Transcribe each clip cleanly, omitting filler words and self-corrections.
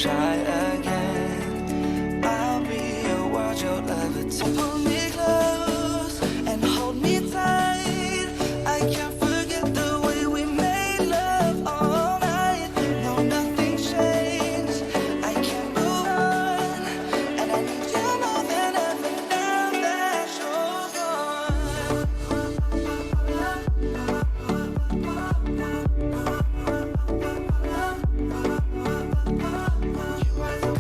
shy again. I'll be your world, your levitate. Pull me close and hold me tight. I can't forget the way we made love all night. No, nothing changed. I can't move on, and I need you more than ever now that you're gone. You are the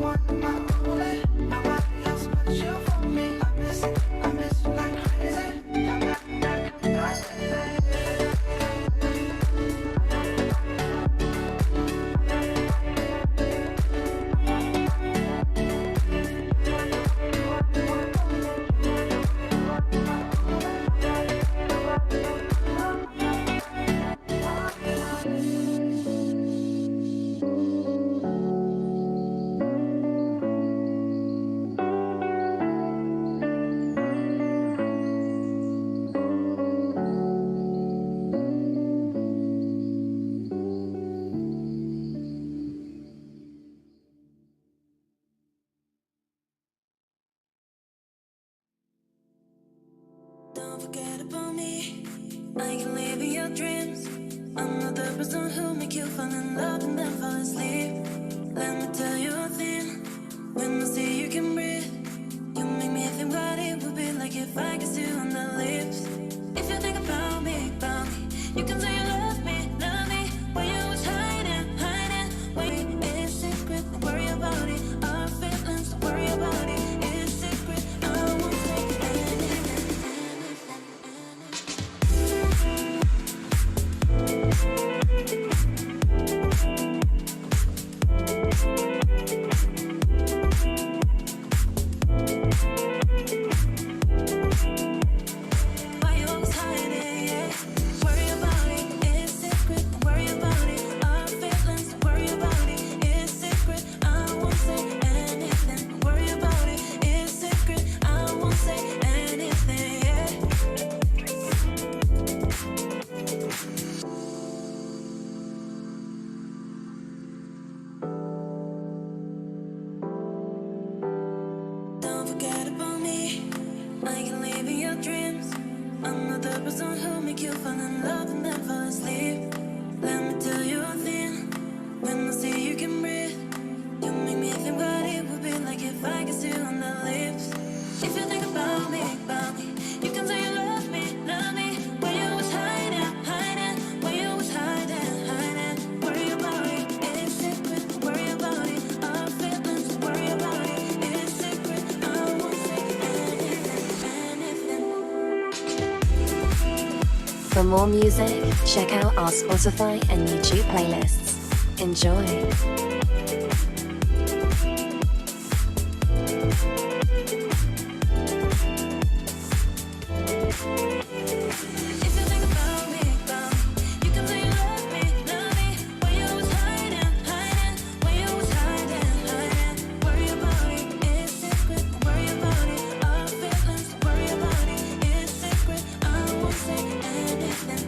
one in my only. Nobody else but you for me. I miss you like crazy. Don't forget about me. I can live in your dreams. I'm not the person who make you fall in love and then fall asleep. Let me tell you a thing. When I see you can breathe, you make me think what it would be like if I kissed you on the lips. If you think about me, you can say you love me, when you was hiding. When it's secret, don't worry about it. Our feelings, don't worry about it. It's secret, I won't say anything. Why you always hiding, yeah? Worry about it, it's secret, don't worry about it. Our feelings, don't worry about it. It's secret, I won't say anything. Don't worry about it, it's secret, I won't say anything, yeah. Don't forget about me. I can live in your dreams. I'm not the person who make you fall in love and then fall asleep. Let me tell you a thing. When I see you can breathe, you make me think what it would be like if I kissed you on the lips. If you think about me, you can say you love me, when you was hiding, when you was hiding. Worry about it, it's secret, don't worry about it. Our feelings, don't worry about it. It's secret, I won't say anything. For more music, check out our Spotify and YouTube playlists. Enjoy. If you think about me, you can say you love me, when you was hiding, when you was hiding. Worry about it, it's secret, don't worry about it. Our feelings, don't worry about it. It's secret, I won't say anything.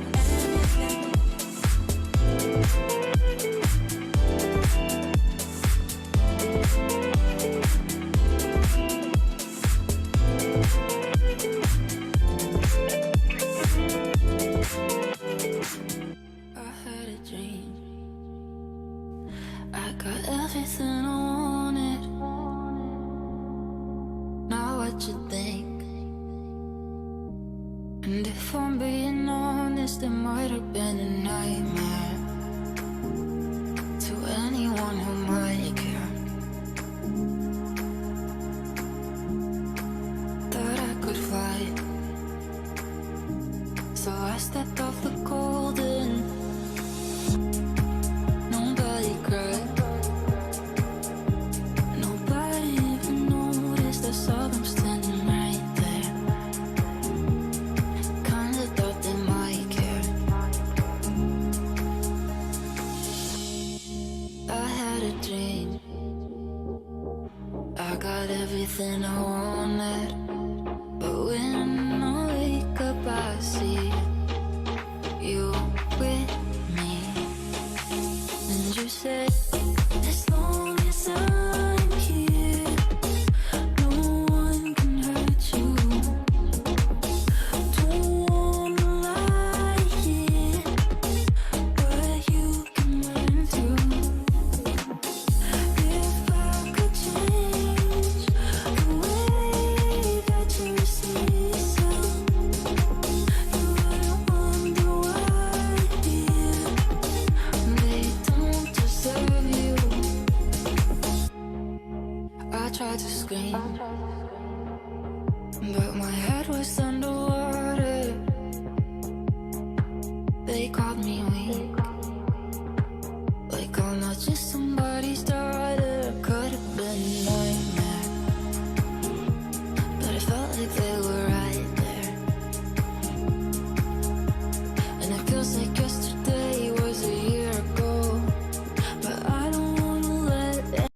I had a dream. I got everything I wanted. Now what you think? And if I'm being honest, it might have been a nightmare to anyone who might care. That I could fight. So I stepped off the golden. Nobody cried. Nobody even noticed. I saw them standing right there. Kinda thought they might care. I had a dream. I got everything I wanted. But when I wake up, I see you with me. And you said, as long as scream, but my head was underwater. They called me weak, like I'm not just somebody's daughter. Could have been a nightmare, but it felt like they were right there. And it feels like yesterday was a year ago, but I don't wanna let it,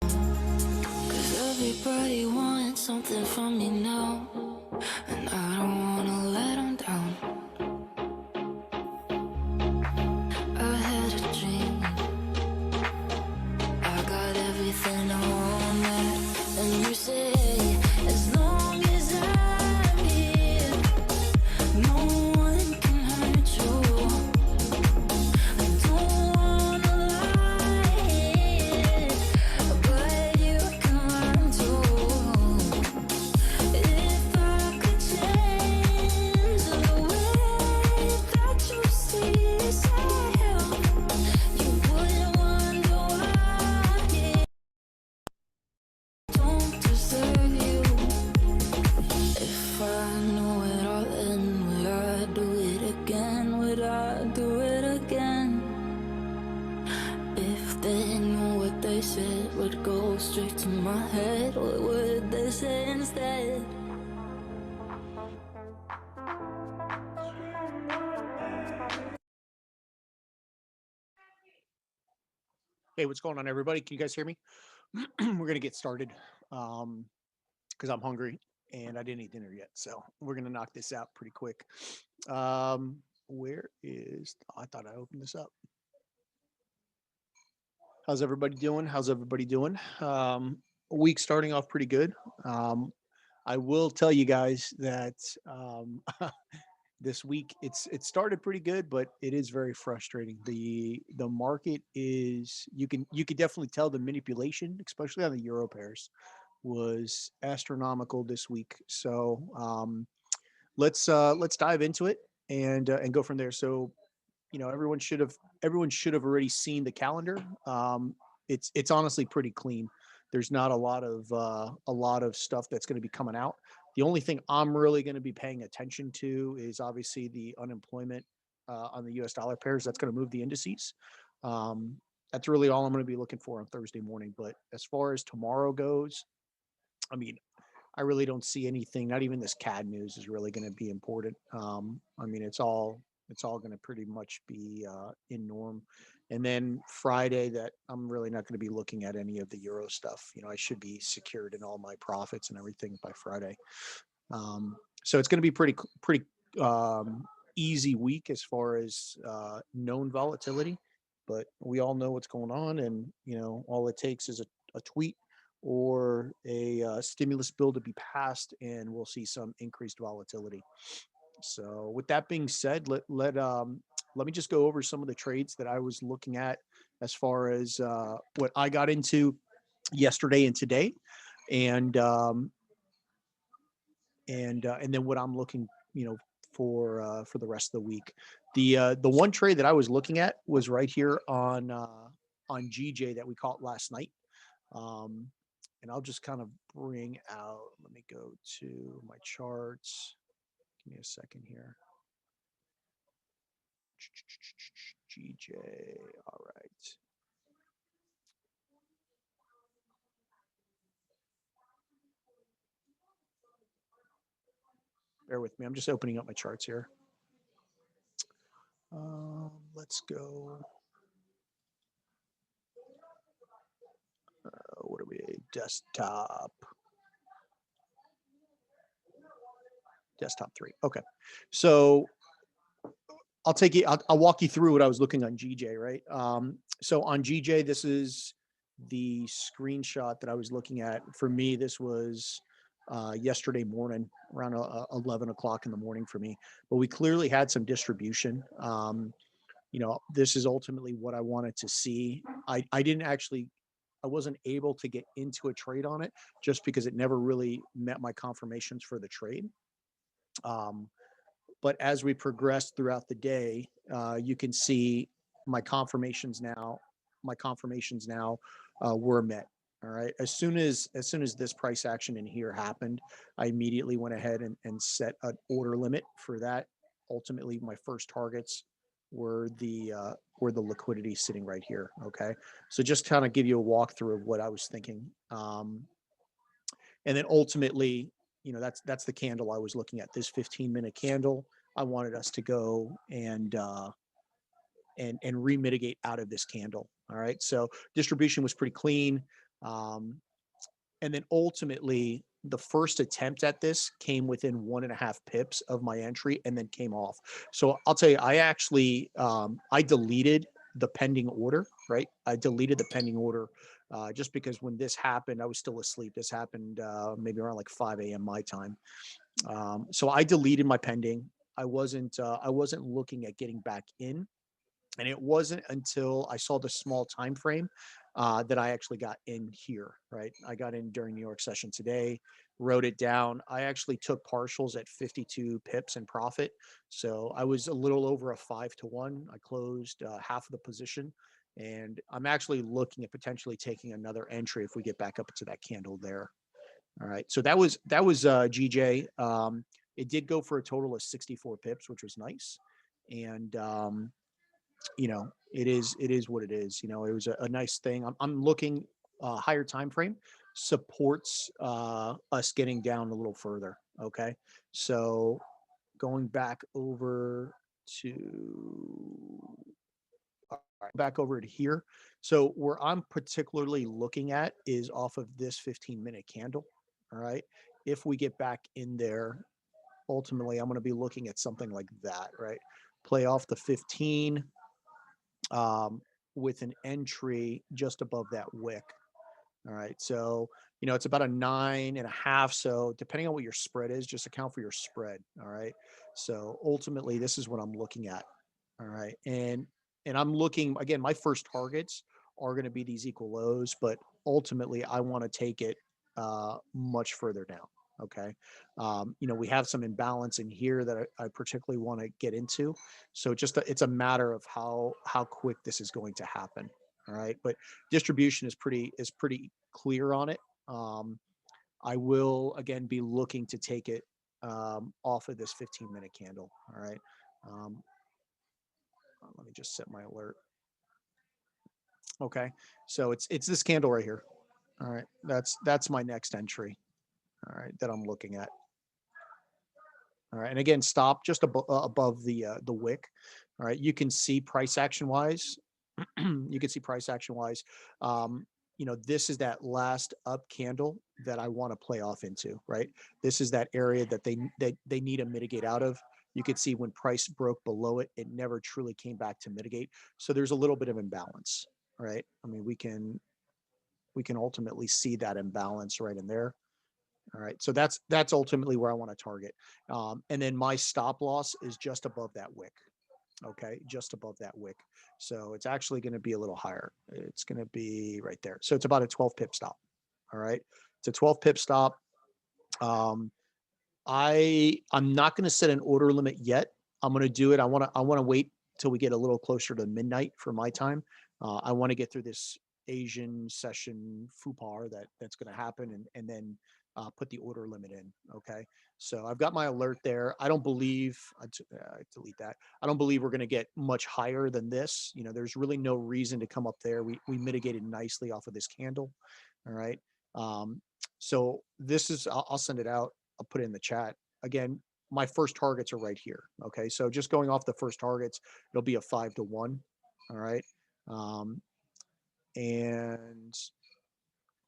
'cause everybody wants something from me now, and I don't wanna let them down. I had a dream, I got everything I wanted, and you say, as long as I'm here, no one can hurt you. I don't wanna lie, but you can learn to. If I could change the way that you see yourself, you wouldn't wonder why I don't deserve you. If I knew it all, then would I do it again? Would I do it again? If they knew what they said would go straight to my head, what would they say instead? Hey, what's going on, everybody? Can you guys hear me? We're gonna get started because I'm hungry and I didn't eat dinner yet, so we're gonna knock this out pretty quick. Where is? I thought I opened this up. How's everybody doing? How's everybody doing? Week starting off pretty good. I will tell you guys that this week it started pretty good, but it is very frustrating. The market is, you could definitely tell the manipulation, especially on the euro pairs, was astronomical this week. So let's dive into it and go from there. So everyone should have already seen the calendar. It's honestly pretty clean. There's not a lot of stuff that's going to be coming out. The only thing I'm really going to be paying attention to is obviously the unemployment on the U.S. dollar pairs. That's going to move the indices. That's really all I'm going to be looking for on Thursday morning. But as far as tomorrow goes, I mean, I really don't see anything. Not even this CAD news is really going to be important. I mean, it's all going to pretty much be in norm. And then Friday, that I'm really not going to be looking at any of the euro stuff. I should be secured in all my profits and everything by Friday. So it's going to be pretty easy week as far as known volatility. But we all know what's going on, and all it takes is a tweet or a stimulus bill to be passed, and we'll see some increased volatility. So with that being said, let me just go over some of the trades that I was looking at as far as what I got into yesterday and today, and and then what I'm looking, for the rest of the week. The one trade that I was looking at was right here on GJ that we caught last night. And I'll just kind of bring out, let me go to my charts. Give me a second here. GJ, all right. Bear with me, I'm just opening up my charts here. Let's go. What are we? Desktop 3. Okay. So I'll walk you through what I was looking on GJ, right? So on GJ, this is the screenshot that I was looking at. For me, this was yesterday morning, around 11 o'clock in the morning for me. But we clearly had some distribution. This is ultimately what I wanted to see. I wasn't able to get into a trade on it just because it never really met my confirmations for the trade. But as we progress throughout the day, you can see my confirmations now were met. All right. As soon as this price action in here happened, I immediately went ahead and set an order limit for that. Ultimately, my first targets were the liquidity sitting right here. Okay. So just kind of give you a walkthrough of what I was thinking. And then ultimately, that's the candle I was looking at. This 15-minute candle. I wanted us to go and remitigate out of this candle. All right. So distribution was pretty clean. Um, and then ultimately, the first attempt at this came within 1.5 pips of my entry and then came off. So I'll tell you, I actually I deleted the pending order, right? I deleted the pending order just because when this happened, I was still asleep. This happened maybe around like 5 a.m. my time. So I deleted my pending. I wasn't looking at getting back in, and it wasn't until I saw the small time frame that I actually got in here. Right, I got in during New York session today, wrote it down. I actually took partials at 52 pips in profit, so I was a little over a 5-to-1. I closed half of the position, and I'm actually looking at potentially taking another entry if we get back up to that candle there. All right, so that was GJ. It did go for a total of 64 pips, which was nice, and it is what it is. It was a nice thing. I'm looking higher time frame supports us getting down a little further. Okay, so going back over to back over to here. So where I'm particularly looking at is off of this 15-minute candle. All right, if we get back in there, ultimately I'm going to be looking at something like that. Right, play off the 15 um, with an entry just above that wick. All right. So, it's about a 9.5. So, depending on what your spread is, just account for your spread. All right. So, ultimately, this is what I'm looking at. All right. And I'm looking, again, my first targets are going to be these equal lows, but ultimately, I want to take it much further down. Okay. We have some imbalance in here that I particularly want to get into. So it's a matter of how quick this is going to happen. All right. But distribution is pretty clear on it. I will again be looking to take it off of this 15-minute candle. All right. Um, let me just set my alert. Okay. So it's this candle right here. All right. That's my next entry. All right. That I'm looking at. All right. And again, stop just above the wick. All right. You can see price action wise. You can see price action wise. This is that last up candle that I want to play off into, right? This is that area that they need to mitigate out of. You could see when price broke below it, it never truly came back to mitigate. So there's a little bit of imbalance, right? I mean, we can ultimately see that imbalance right in there. All right. So that's ultimately where I want to target. And then my stop loss is just above that wick. Okay, just above that wick. So it's actually going to be a little higher. It's going to be right there. So it's about a 12 pip stop. All right, it's a 12 pip stop. Um, I'm not going to set an order limit yet. I'm going to do it. I want to wait till we get a little closer to midnight for my time. I want to get through this Asian session FUPAR that's going to happen, and then put the order limit in. Okay, so I've got my alert there. I don't believe I delete that. I don't believe we're going to get much higher than this. There's really no reason to come up there. We mitigated nicely off of this candle. All right. So this is I'll send it out. I'll put it in the chat. Again, my first targets are right here. Okay. So just going off the first targets, it'll be a 5-to-1. All right. Um, and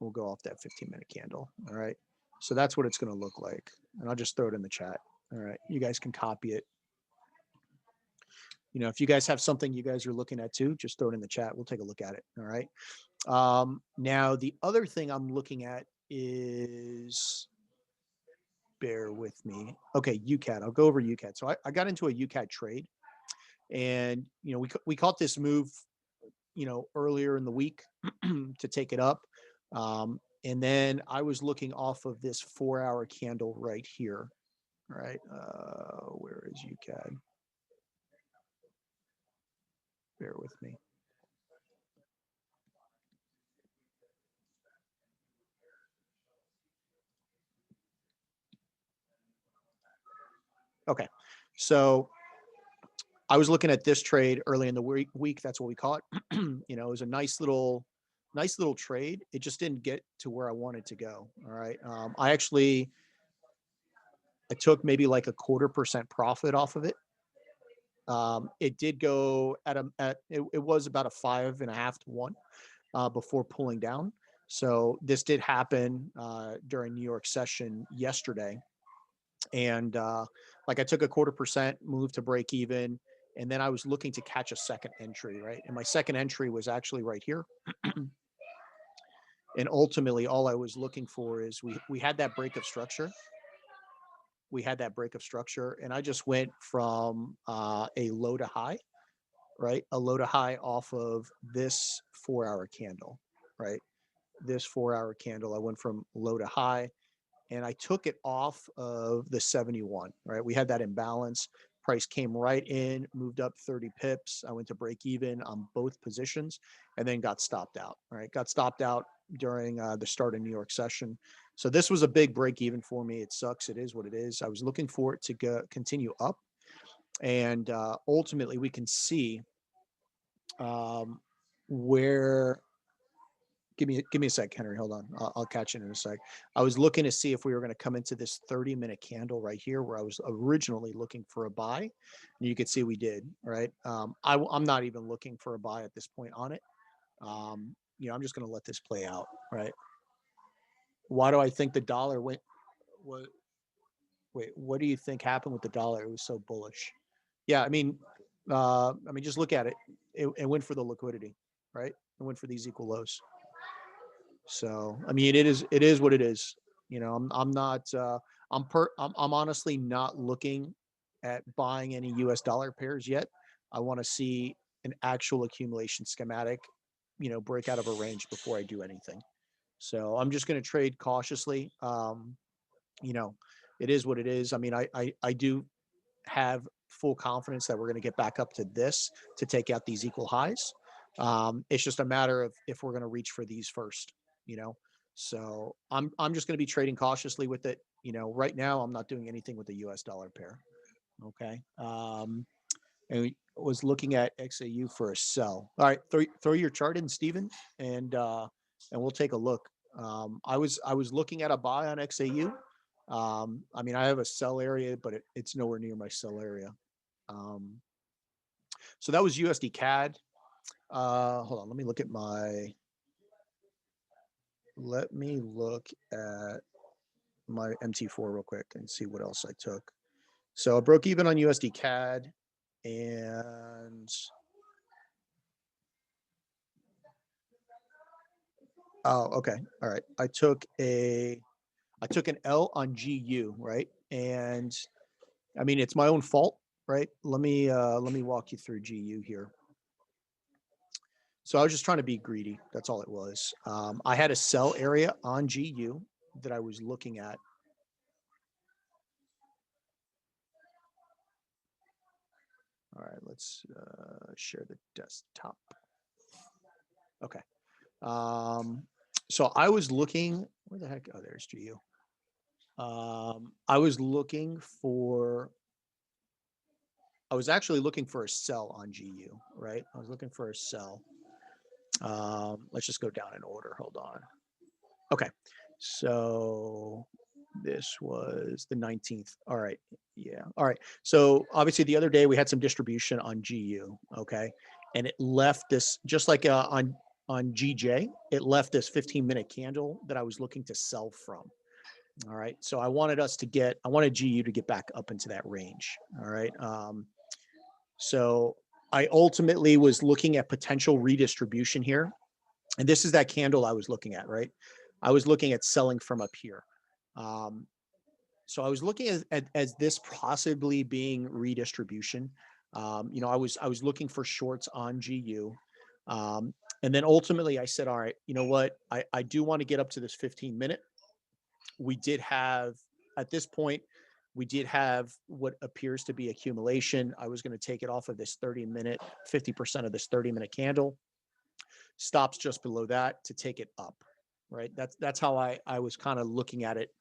we'll go off that 15-minute candle. All right. So that's what it's going to look like. And I'll just throw it in the chat. All right. You guys can copy it. If you guys have something you guys are looking at too, just throw it in the chat. We'll take a look at it. All right. Now, the other thing I'm looking at is, bear with me. Okay, UCAT. I'll go over UCAT. So I got into a UCAT trade, and we caught this move, earlier in the week to take it up, and then I was looking off of this 4-hour candle right here. All right, where is UCAT? Bear with me. Okay. So I was looking at this trade early in the week. That's what we call it. It was a nice little trade. It just didn't get to where I wanted to go. All right. I took maybe like a 1/4% profit off of it. It did go it was about a 5.5 to 1 before pulling down. So this did happen during New York session yesterday. And like I took a 1/4% move to break even. And then I was looking to catch a second entry, right? And my second entry was actually right here. And ultimately, all I was looking for is we had that break of structure. We had that break of structure, and I just went from a low to high, right? A low to high off of this 4-hour candle, right? This 4-hour candle, I went from low to high, and I took it off of the 71, right? We had that imbalance. Price came right in, moved up 30 pips. I went to break even on both positions and then got stopped out, right? Got stopped out during the start of New York session. So this was a big break even for me. It sucks. It is what it is. I was looking for it to continue up. And ultimately, we can see where give me a sec, Henry. Hold on. I'll catch it in a sec. I was looking to see if we were going to come into this 30-minute candle right here, where I was originally looking for a buy, and you could see we did. Right. I'm not even looking for a buy at this point on it. I'm just going to let this play out. Right. Why do I think the dollar went? What? Wait. What do you think happened with the dollar? It was so bullish. Yeah. Just look at it. It went for the liquidity. Right. It went for these equal lows. So, it is what it is. I'm not, I'm honestly not looking at buying any US dollar pairs yet. I want to see an actual accumulation schematic, break out of a range before I do anything. So I'm just going to trade cautiously. You know, it is what it is. I do have full confidence that we're going to get back up to this to take out these equal highs. It's just a matter of if we're going to reach for these first, you know. So I'm just going to be trading cautiously with it. Right now I'm not doing anything with the US dollar pair. Okay. And we was looking at XAU for a sell. All right, throw your chart in, Steven, and we'll take a look. I was looking at a buy on XAU. I have a sell area, but it's nowhere near my sell area. So that was USD CAD. Hold on, let me look at my MT4 real quick and see what else I took. So I broke even on USD CAD, and okay, all right. I took an L on GU, right? And it's my own fault, right? Let me walk you through GU here. So I was just trying to be greedy. That's all it was. I had a sell area on GU that I was looking at. All right, let's share the desktop. Okay. So I was looking, where the heck? Oh, there's GU. I was actually looking for a sell on GU, right? I was looking for a sell. Let's just go down in order. Hold on. Okay. So this was the 19th. All right. Yeah. All right. So obviously the other day we had some distribution on GU. Okay. And it left this, just like on GJ, it left this 15-minute candle that I was looking to sell from. All right. So I wanted GU to get back up into that range. All right. So I ultimately was looking at potential redistribution here. And this is that candle I was looking at, right? I was looking at selling from up here. So I was looking at this possibly being redistribution. I was looking for shorts on GU. And then ultimately I said, all right, you know what? I do want to get up to this 15-minute. At this point, we did have what appears to be accumulation. I was going to take it off of this 30-minute, 50% of this 30-minute candle. Stops just below that to take it up, right? That's how I was kind of looking at it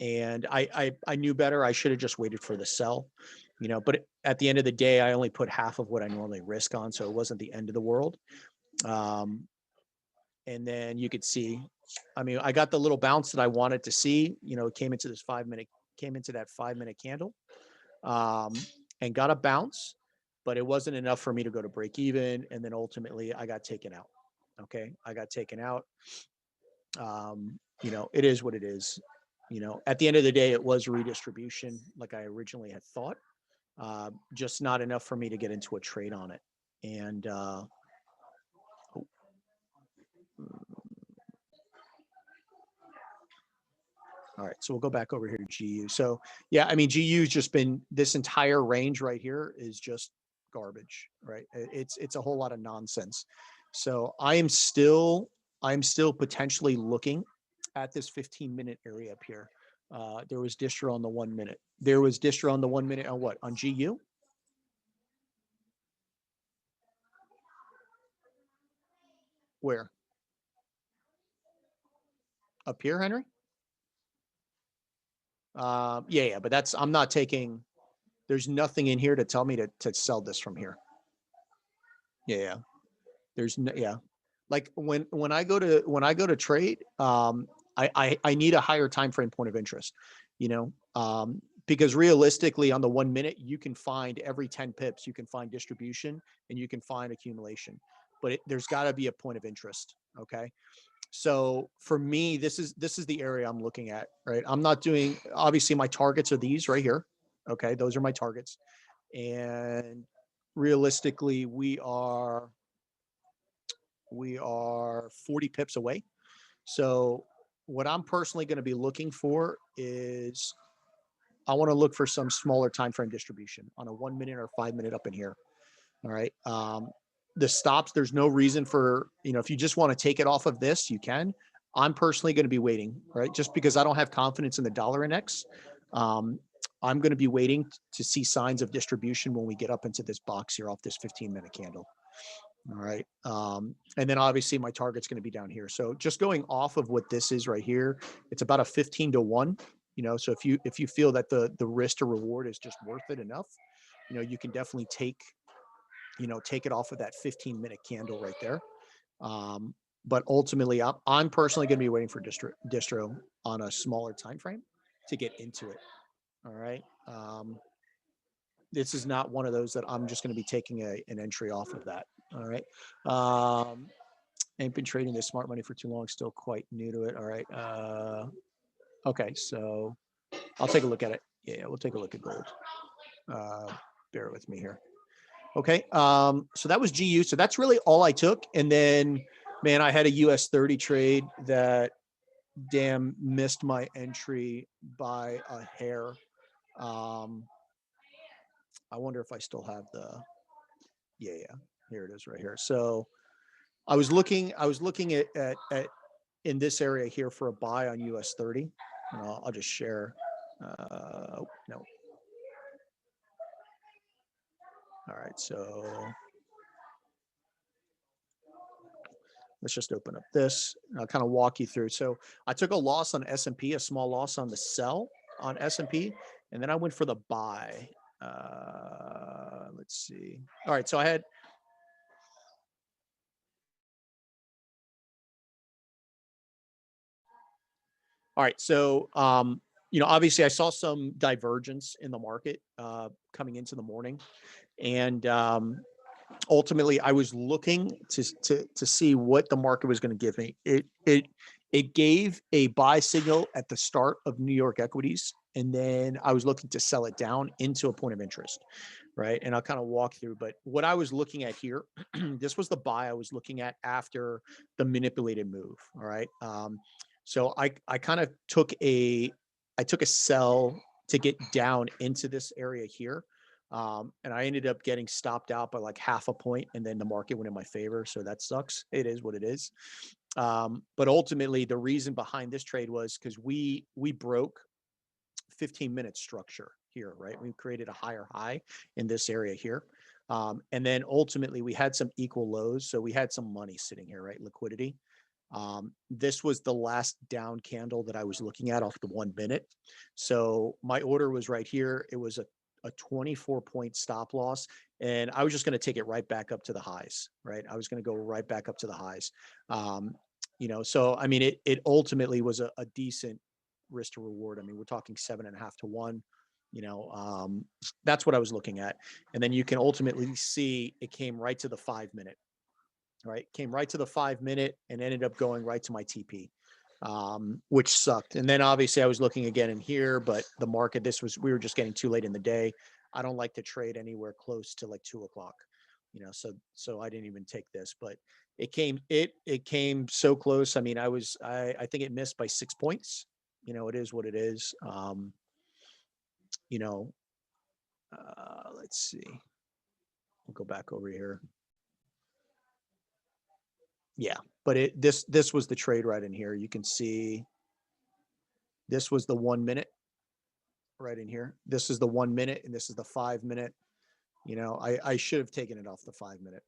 And I knew better. I should have just waited for the sell, but at the end of the day, I only put half of what I normally risk on. So it wasn't the end of the world. Um, and then you could see, I mean, I got the little bounce that I wanted to see, it came into that 5 minute candle, um, and got a bounce, but it wasn't enough for me to go to break even. And then ultimately I got taken out. Okay. I got taken out. It is what it is. At the end of the day, it was redistribution like I originally had thought, just not enough for me to get into a trade on it. And, oh, all right, so we'll go back over here to GU. So yeah, I mean, GU's just been, this entire range right here is just garbage, right? It's a whole lot of nonsense. So I'm still potentially looking at this 15-minute area up here. There was distro on the 1 minute. There was distro on the 1 minute on what? On GU? Where? Up here, Henry? Yeah, but I'm not taking, there's nothing in here to tell me to sell this from here. Yeah. There's no, yeah. Like when I go to trade, I need a higher time frame point of interest, because realistically on the 1 minute, you can find every 10 pips, you can find distribution and you can find accumulation, but there's got to be a point of interest. Okay. So for me, this is the area I'm looking at, right? I'm not doing, obviously my targets are these right here. Okay. Those are my targets. And realistically, we are 40 pips away. So what I'm personally going to be looking for is I want to look for some smaller time frame distribution on a 1 minute or 5 minute up in here. All right. The stops, there's no reason for, if you just want to take it off of this, you can. I'm personally going to be waiting, right? Just because I don't have confidence in the dollar index. Um, I'm going to be waiting to see signs of distribution when we get up into this box here off this 15-minute candle. All right. And then obviously my target's going to be down here. So just going off of what this is right here, it's about a 15-1, so if you feel that the risk to reward is just worth it enough, you can definitely take it off of that 15-minute candle right there. But ultimately I'm personally going to be waiting for distro on a smaller time frame to get into it. All right. This is not one of those that I'm just going to be taking an entry off of that. All right. Ain't been trading this smart money for too long. Still quite new to it. All right. Okay. So I'll take a look at it. Yeah, we'll take a look at gold. Bear with me here. Okay. So that was GU. So that's really all I took. And then, man, I had a US 30 trade that missed my entry by a hair. I wonder if I still have yeah, here it is right here. So I was looking at in this area here for a buy on US 30. And I'll just share. No. All right. So let's just open up this. And I'll kind of walk you through. So I took a loss on S&P, a small loss on the sell on S&P, and then I went for the buy. Let's see. All right. So I had, all right. So, obviously I saw some divergence in the market coming into the morning. And ultimately I was looking to see what the market was going to give me. It gave a buy signal at the start of New York equities. And then I was looking to sell it down into a point of interest. Right. And I'll kind of walk through, but what I was looking at here, this was the buy I was looking at after the manipulated move. All right. So I kind of took a sell to get down into this area here. And I ended up getting stopped out by like half a point, and then the market went in my favor. So that sucks. It is what it is. But ultimately the reason behind this trade was because we broke 15-minute structure here, right? We created a higher high in this area here. And then ultimately we had some equal lows. So we had some money sitting here, right? Liquidity. This was the last down candle that I was looking at off the 1 minute. So my order was right here. It was a 24-point stop loss. And I was just going to take it right back up to the highs, right? I was going to go right back up to the highs. Um, so I mean, it ultimately was a decent risk to reward. I mean, we're talking 7.5 to 1. That's what I was looking at. And then you can ultimately see it came right to the 5 minute, right? Came right to the 5 minute and ended up going right to my TP, which sucked. And then obviously I was looking again in here, but the market, we were just getting too late in the day. I don't like to trade anywhere close to like 2 o'clock, so I didn't even take this, but it came so close. I mean, I think it missed by 6 points. It is what it is. You know, let's see. We'll go back over here. Yeah, but this was the trade right in here. You can see this was the 1 minute right in here. This is the 1 minute and this is the 5 minute. I should have taken it off the 5 minute.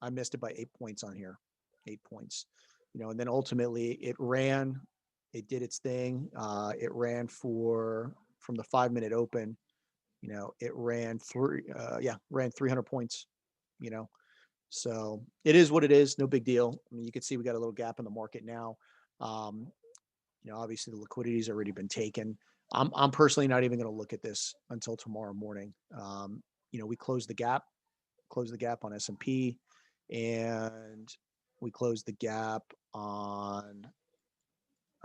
I missed it by 8 points on here. 8 points. And then ultimately it did its thing. It ran from the 5 minute open, it ran ran 300 points, you know. So it is what it is. No big deal. I mean, you can see we got a little gap in the market now. Um, obviously the liquidity's already been taken. I'm personally not even going to look at this until tomorrow morning. We closed the gap on S&P, and we closed the gap on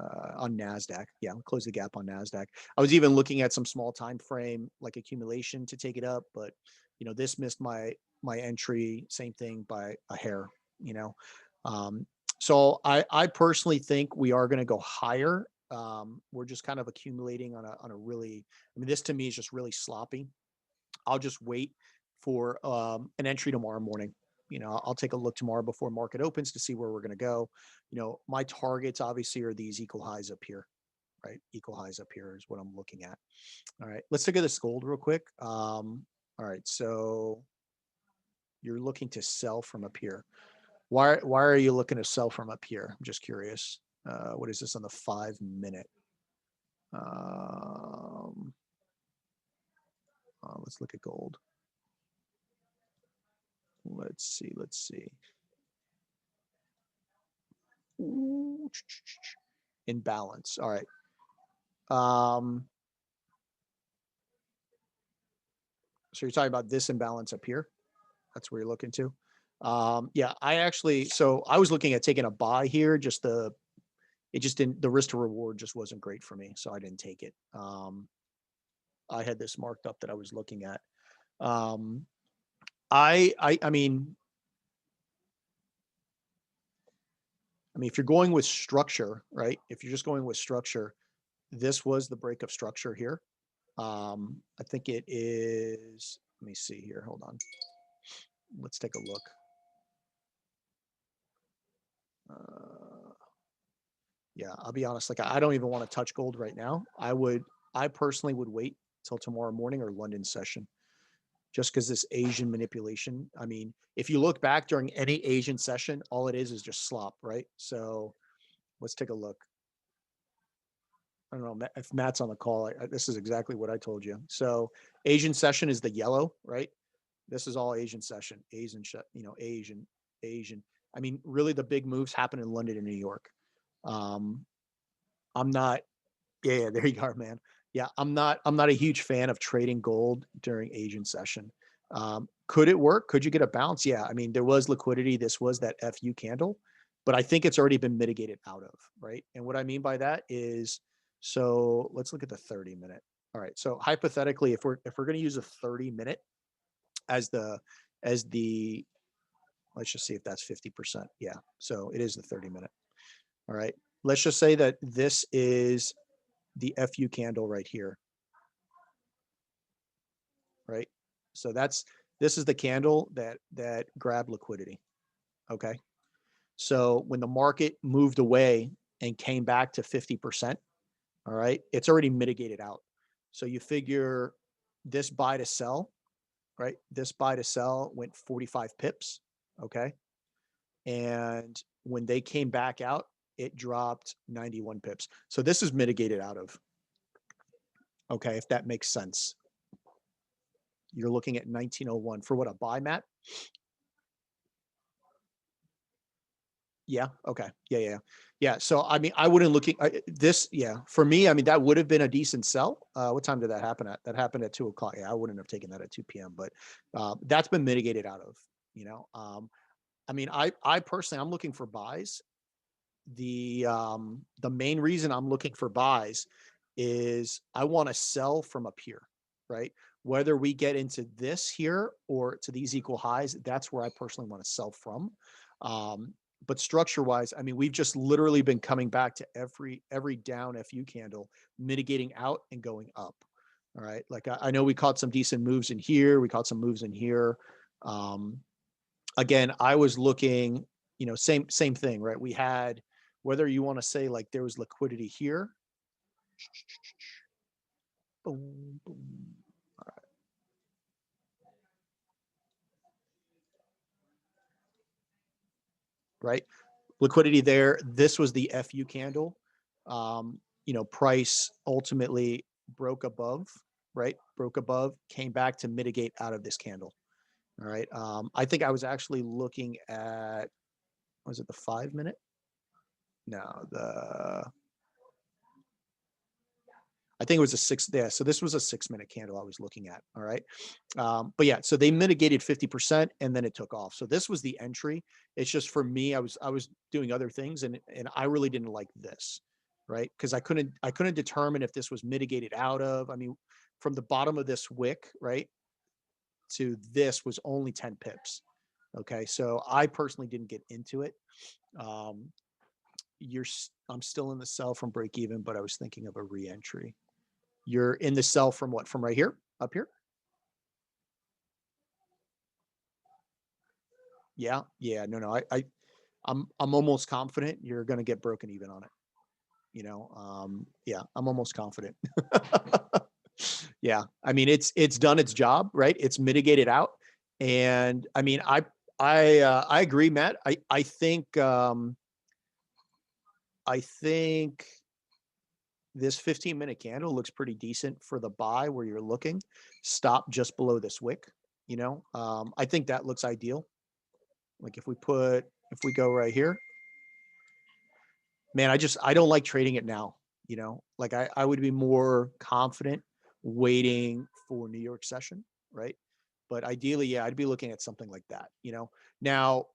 NASDAQ. Yeah, we closed the gap on NASDAQ. I was even looking at some small time frame like accumulation to take it up, but this missed my entry, same thing by a hair. Um, so I personally think we are going to go higher. We're just kind of accumulating on a really, I mean, this to me is just really sloppy. I'll just wait for an entry tomorrow morning. I'll take a look tomorrow before market opens to see where we're going to go. My targets obviously are these equal highs up here, right? Equal highs up here is what I'm looking at. All right, let's look at this gold real quick. All right, so you're looking to sell from up here. Why are you looking to sell from up here? I'm just curious. What is this on the 5 minute? Let's look at gold. Let's see. Ooh, imbalance. All right. So you're talking about this imbalance up here. That's where you're looking to. Yeah, so I was looking at taking a buy here. The risk to reward just wasn't great for me. So I didn't take it. I had this marked up that I was looking at. I mean, if you're going with structure, right? If you're just going with structure, this was the break of structure here. I think it is, let me see here. Hold on. Let's take a look. Yeah, I'll be honest. Like, I don't even want to touch gold right now. I personally would wait till tomorrow morning or London session, just because this Asian manipulation. I mean, if you look back during any Asian session, all it is just slop, right? So let's take a look. I don't know if Matt's on the call. This is exactly what I told you. So Asian session is the yellow, right? This is all Asian session. Asian. I mean, really, the big moves happen in London and New York. I'm not. Yeah, there you are, man. Yeah, I'm not a huge fan of trading gold during Asian session. Could it work? Could you get a bounce? Yeah, I mean, there was liquidity. This was that FU candle, but I think it's already been mitigated out of, right? And what I mean by that is, so let's look at the 30-minute. All right, so hypothetically, if we're going to use a 30-minute as the let's just see if that's 50%. Yeah, so it is the 30-minute. All right, let's just say that this is the FU candle right here, right? So this is the candle that grabbed liquidity. Okay, so when the market moved away and came back to 50%, all right, it's already mitigated out. So you figure this buy to sell, right? This buy to sell went 45 pips. Okay, and when they came back out, it dropped 91 pips. So this is mitigated out of. Okay, if that makes sense. You're looking at 1901 for what, a buy, Matt? Yeah. Okay. Yeah. Yeah. Yeah. So, I mean, I wouldn't looking this. Yeah. For me, I mean, that would have been a decent sell. What time did that happen at? That happened at 2 o'clock. Yeah. I wouldn't have taken that at 2 p.m., but that's been mitigated out of, I mean, I personally, I'm looking for buys. The main reason I'm looking for buys is I want to sell from up here, right? Whether we get into this here or to these equal highs, that's where I personally want to sell from. Um, but structure wise, I mean, we've just literally been coming back to every down FU candle, mitigating out and going up. All right. Like I know we caught some decent moves in here. We caught some moves in here. Um, Again, I was looking, same thing, right? We had, whether you want to say like there was liquidity here. Boom, boom. Right? Liquidity there. This was the FU candle. Price ultimately broke above, right? Broke above, came back to mitigate out of this candle. All right. I think I was actually looking at, was it the 5 minute? No, I think it was a six. Yeah. So this was a 6 minute candle I was looking at. All right. But yeah, so they mitigated 50% and then it took off. So this was the entry. It's just for me, I was doing other things and I really didn't like this, right? Because I couldn't determine if this was mitigated out of. I mean, from the bottom of this wick, right, to this was only 10 pips. Okay. So I personally didn't get into it. Um, I'm still in the sell from break even, but I was thinking of a re-entry. You're in the sell from what? From right here, up here? Yeah, yeah. No. I'm almost confident you're going to get broken even on it. Yeah, I'm almost confident. Yeah, I mean it's done its job, right? It's mitigated out, and I mean I agree, Matt. I think this 15-minute candle looks pretty decent for the buy where you're looking. Stop just below this wick. I think that looks ideal. Like if we go right here, man, I don't like trading it now. Like I would be more confident waiting for New York session, right? But ideally, yeah, I'd be looking at something like that. Now,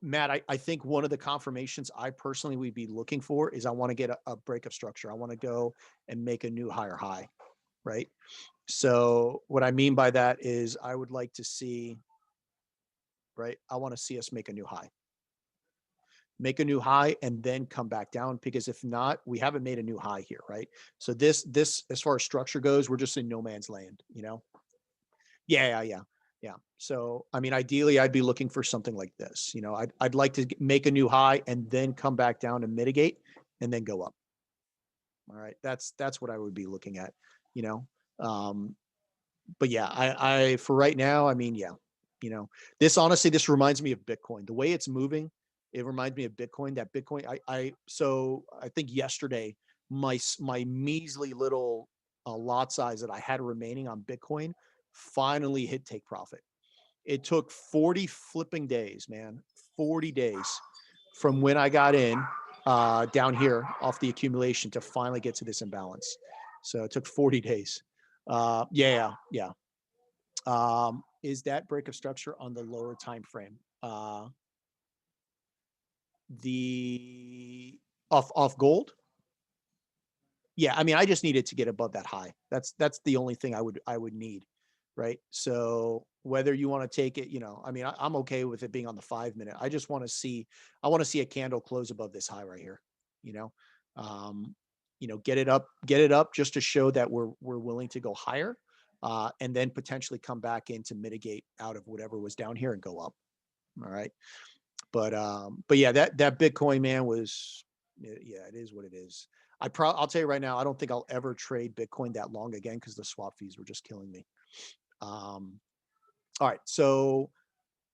Matt, I think one of the confirmations I personally would be looking for is I want to get a break of structure. I want to go and make a new higher high, right? So what I mean by that is I would like to see, right? I want to see us make a new high. Make a new high and then come back down, because if not, we haven't made a new high here, right? So this as far as structure goes, we're just in no man's land. Yeah. So I mean, ideally, I'd be looking for something like this. I'd like to make a new high and then come back down and mitigate and then go up. All right, that's what I would be looking at. You know, um, but yeah, I for right now, I mean, yeah, this honestly, this reminds me of Bitcoin. The way it's moving, it reminds me of Bitcoin. That Bitcoin, so I think yesterday, my measly little lot size that I had remaining on Bitcoin finally hit take profit. It took 40 flipping days, man, 40 days from when I got in down here off the accumulation to finally get to this imbalance. So it took 40 days. Yeah. Is that break of structure on the lower time frame? The off gold? Yeah, I mean, I just needed to get above that high. That's the only thing I would need, right? So whether you want to take it, I mean, I'm okay with it being on the 5 minute. I want to see a candle close above this high right here. You know, um, get it up just to show that we're willing to go higher, and then potentially come back in to mitigate out of whatever was down here and go up. All right, but yeah, that Bitcoin, man, was, yeah, it is what it is. I'll tell you right now, I don't think I'll ever trade Bitcoin that long again because the swap fees were just killing me. All right, so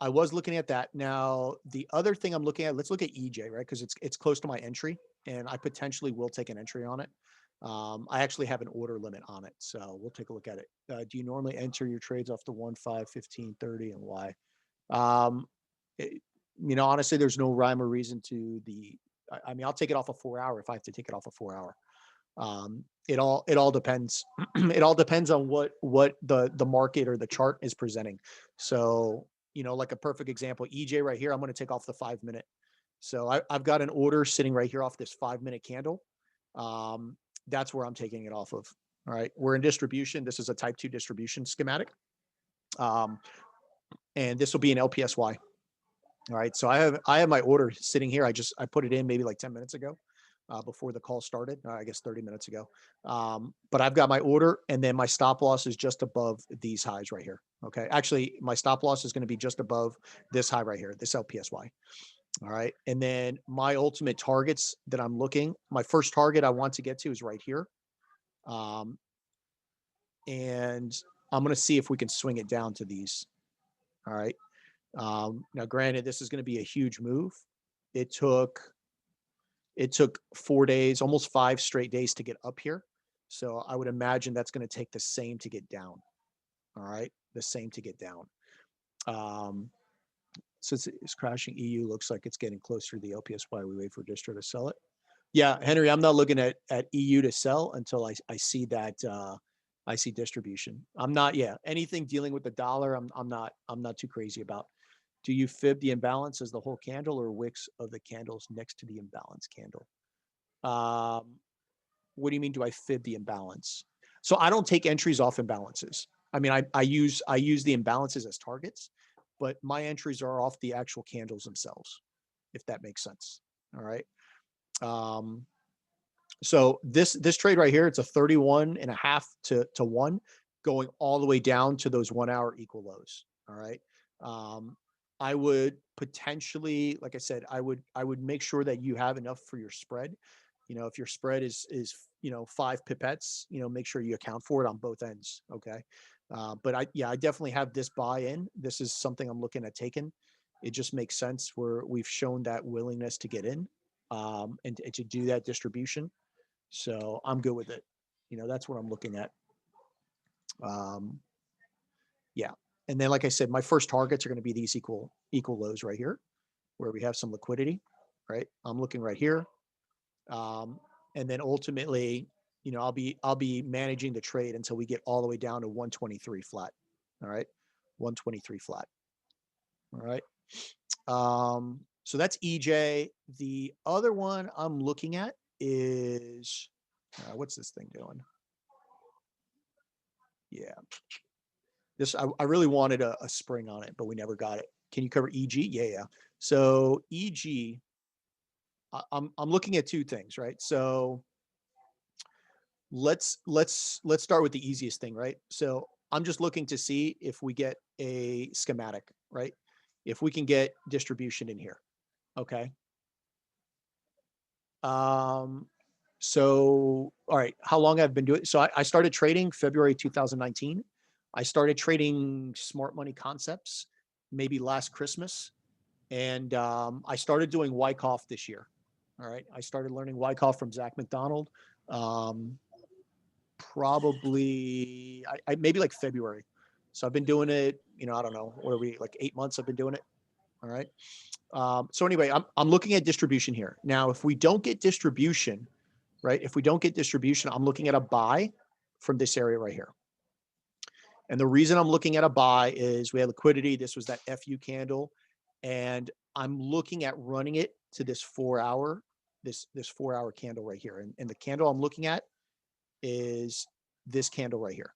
I was looking at that. Now, the other thing I'm looking at, let's look at EJ, right? Because it's close to my entry, and I potentially will take an entry on it. I actually have an order limit on it, so we'll take a look at it. Do you normally enter your trades off the 1, 5, 15, 30, and why? Um, it, honestly, there's no rhyme or reason to the. I mean, I'll take it off a 4 hour if I have to take it off a 4 hour. It all depends. It all depends on what the market or the chart is presenting. So, like a perfect example, EJ right here, I'm going to take off the 5 minute. So I've got an order sitting right here off this 5 minute candle. That's where I'm taking it off of. All right. We're in distribution. This is a type 2 distribution schematic. And this will be an LPSY. All right. So I have my order sitting here. I put it in maybe like 10 minutes ago. Before the call started, I guess 30 minutes ago. But I've got my order, and then my stop loss is just above these highs right here. Okay. Actually, my stop loss is going to be just above this high right here, this LPSY. All right. And then my ultimate targets that I'm looking, my first target I want to get to is right here. And I'm going to see if we can swing it down to these. All right. Now, granted, this is going to be a huge move. It took 4 days, almost 5 straight days to get up here. So I would imagine that's going to take the same to get down. All right. The same to get down. So it's crashing. EU looks like it's getting closer to the LPSY. We wait for distro to sell it. Yeah, Henry, I'm not looking at EU to sell until I see that I see distribution. I'm not, anything dealing with the dollar, I'm not too crazy about. Do you fib the imbalance as the whole candle or wicks of the candles next to the imbalance candle? What do you mean? Do I fib the imbalance? So I don't take entries off imbalances. I mean, I use the imbalances as targets, but my entries are off the actual candles themselves, if that makes sense. All right. So this trade right here, it's a 31.5 to 1 going all the way down to those 1 hour equal lows. All right. I would potentially, like I said, I would make sure that you have enough for your spread. If your spread is 5 pipettes, make sure you account for it on both ends. Okay. But I definitely have this buy in. This is something I'm looking at taking. It just makes sense where we've shown that willingness to get in, and to do that distribution. So I'm good with it. That's what I'm looking at. Yeah. And then, like I said, my first targets are going to be these equal lows right here, where we have some liquidity, right? I'm looking right here. And then ultimately, I'll be managing the trade until we get all the way down to 123 flat. All right. 123 flat. All right. So that's EJ. The other one I'm looking at is, what's this thing doing? Yeah. I really wanted a spring on it, but we never got it. Can you cover EG? Yeah. So EG, I'm looking at two things, right? So let's start with the easiest thing, right? So I'm just looking to see if we get a schematic, right? If we can get distribution in here. Okay. So, all right, how long I've been doing? So I started trading February 2019. I started trading smart money concepts maybe last Christmas. And I started doing Wyckoff this year. All right. I started learning Wyckoff from Zach McDonald. Probably maybe like February. So I've been doing it, I don't know, what are we, like 8 months I've been doing it. All right. So anyway, I'm looking at distribution here. Now, if we don't get distribution, right? If we don't get distribution, I'm looking at a buy from this area right here. And the reason I'm looking at a buy is we had liquidity. This was that FU candle. And I'm looking at running it to this 4 hour, this 4 hour candle right here. And the candle I'm looking at is this candle right here.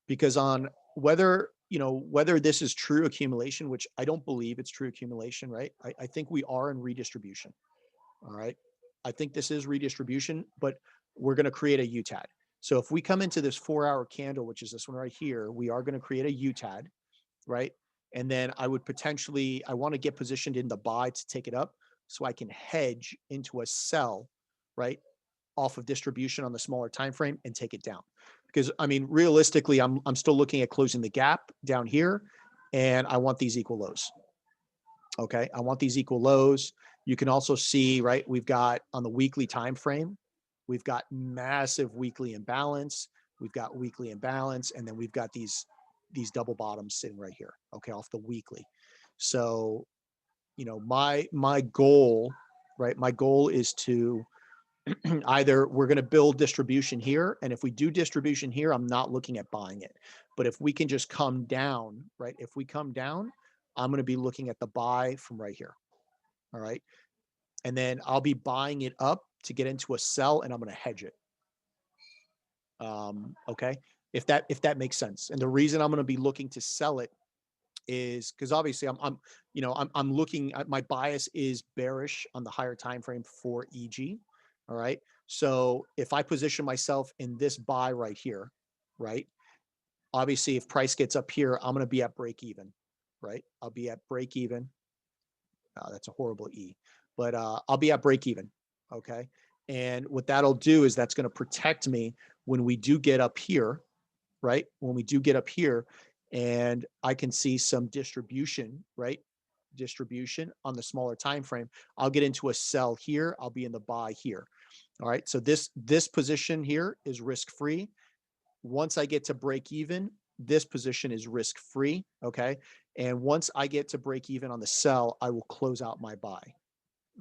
Because on whether this is true accumulation, which I don't believe it's true accumulation, right? I think we are in redistribution. All right. I think this is redistribution, but we're going to create a UTAD. So if we come into this 4 hour candle, which is this one right here, we are going to create a UTAD, right? And then I want to get positioned in the buy to take it up so I can hedge into a sell, right? Off of distribution on the smaller time frame and take it down. Because I mean, realistically, I'm still looking at closing the gap down here, and I want these equal lows. Okay, I want these equal lows. You can also see, right, we've got on the weekly time frame, we've got massive weekly imbalance, we've got weekly imbalance, and then we've got these double bottoms sitting right here, okay, off the weekly. So, you know, my goal, right, my goal is to either we're going to build distribution here, and if we do distribution here, I'm not looking at buying it. But if we can just come down, right, if we come down, I'm going to be looking at the buy from right here. All right. And then I'll be buying it up to get into a sell, and I'm going to hedge it. Okay. If that makes sense. And the reason I'm going to be looking to sell it is because obviously I'm looking at, my bias is bearish on the higher time frame for EG. All right. So if I position myself in this buy right here, right? Obviously, if price gets up here, I'm going to be at break even, right? I'll be at break even. That's a horrible E, but I'll be at break even. Okay. And what that'll do is that's going to protect me when we do get up here, right? When we do get up here and I can see some distribution, right? Distribution on the smaller time frame. I'll get into a sell here. I'll be in the buy here. All right. So this position here is risk free. Once I get to break even, this position is risk free. Okay. And once I get to break even on the sell, I will close out my buy.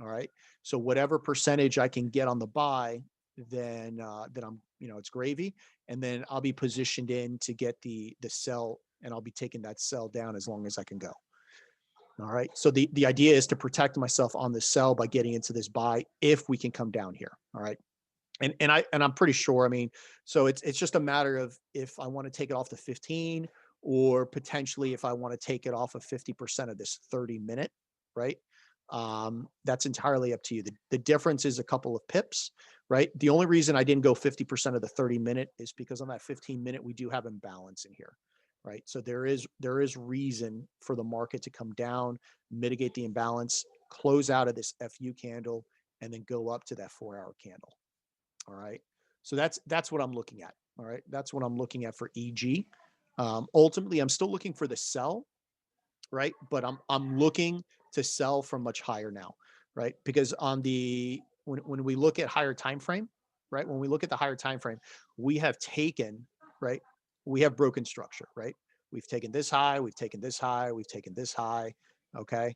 All right. So whatever percentage I can get on the buy, then I'm, it's gravy. And then I'll be positioned in to get the sell, and I'll be taking that sell down as long as I can go. All right. So the idea is to protect myself on the sell by getting into this buy if we can come down here. All right. And I'm pretty sure. I mean, so it's just a matter of if I want to take it off the 15, or potentially if I want to take it off of 50% of this 30-minute, right? That's entirely up to you. The difference is a couple of pips, right? The only reason I didn't go 50% of the 30-minute is because on that 15-minute we do have imbalance in here, right? So there is reason for the market to come down, mitigate the imbalance, close out of this FU candle, and then go up to that 4-hour candle. All right. So that's what I'm looking at. All right. That's what I'm looking at for EG. Ultimately, I'm still looking for the sell, right? But I'm looking to sell from much higher now, right? Because on the when we look at higher time frame, right? When we look at the higher time frame, we have taken, right? We have broken structure, right? We've taken this high, we've taken this high, we've taken this high. Okay.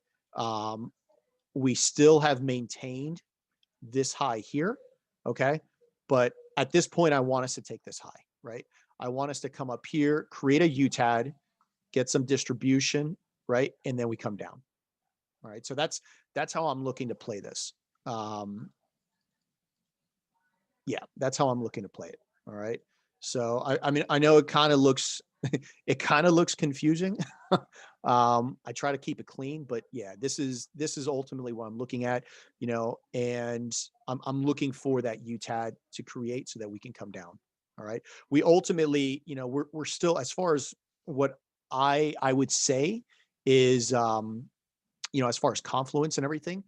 We still have maintained this high here. Okay. But at this point, I want us to take this high, right? I want us to come up here, create a UTAD, get some distribution, right? And then we come down. All right. So that's how I'm looking to play this. Yeah, that's how I'm looking to play it. All right. So I mean, I know it kind of looks confusing. I try to keep it clean, but yeah, this is ultimately what I'm looking at, and I'm looking for that UTAD to create so that we can come down. All right. We ultimately, we're still, as far as what I would say is, as far as confluence and everything,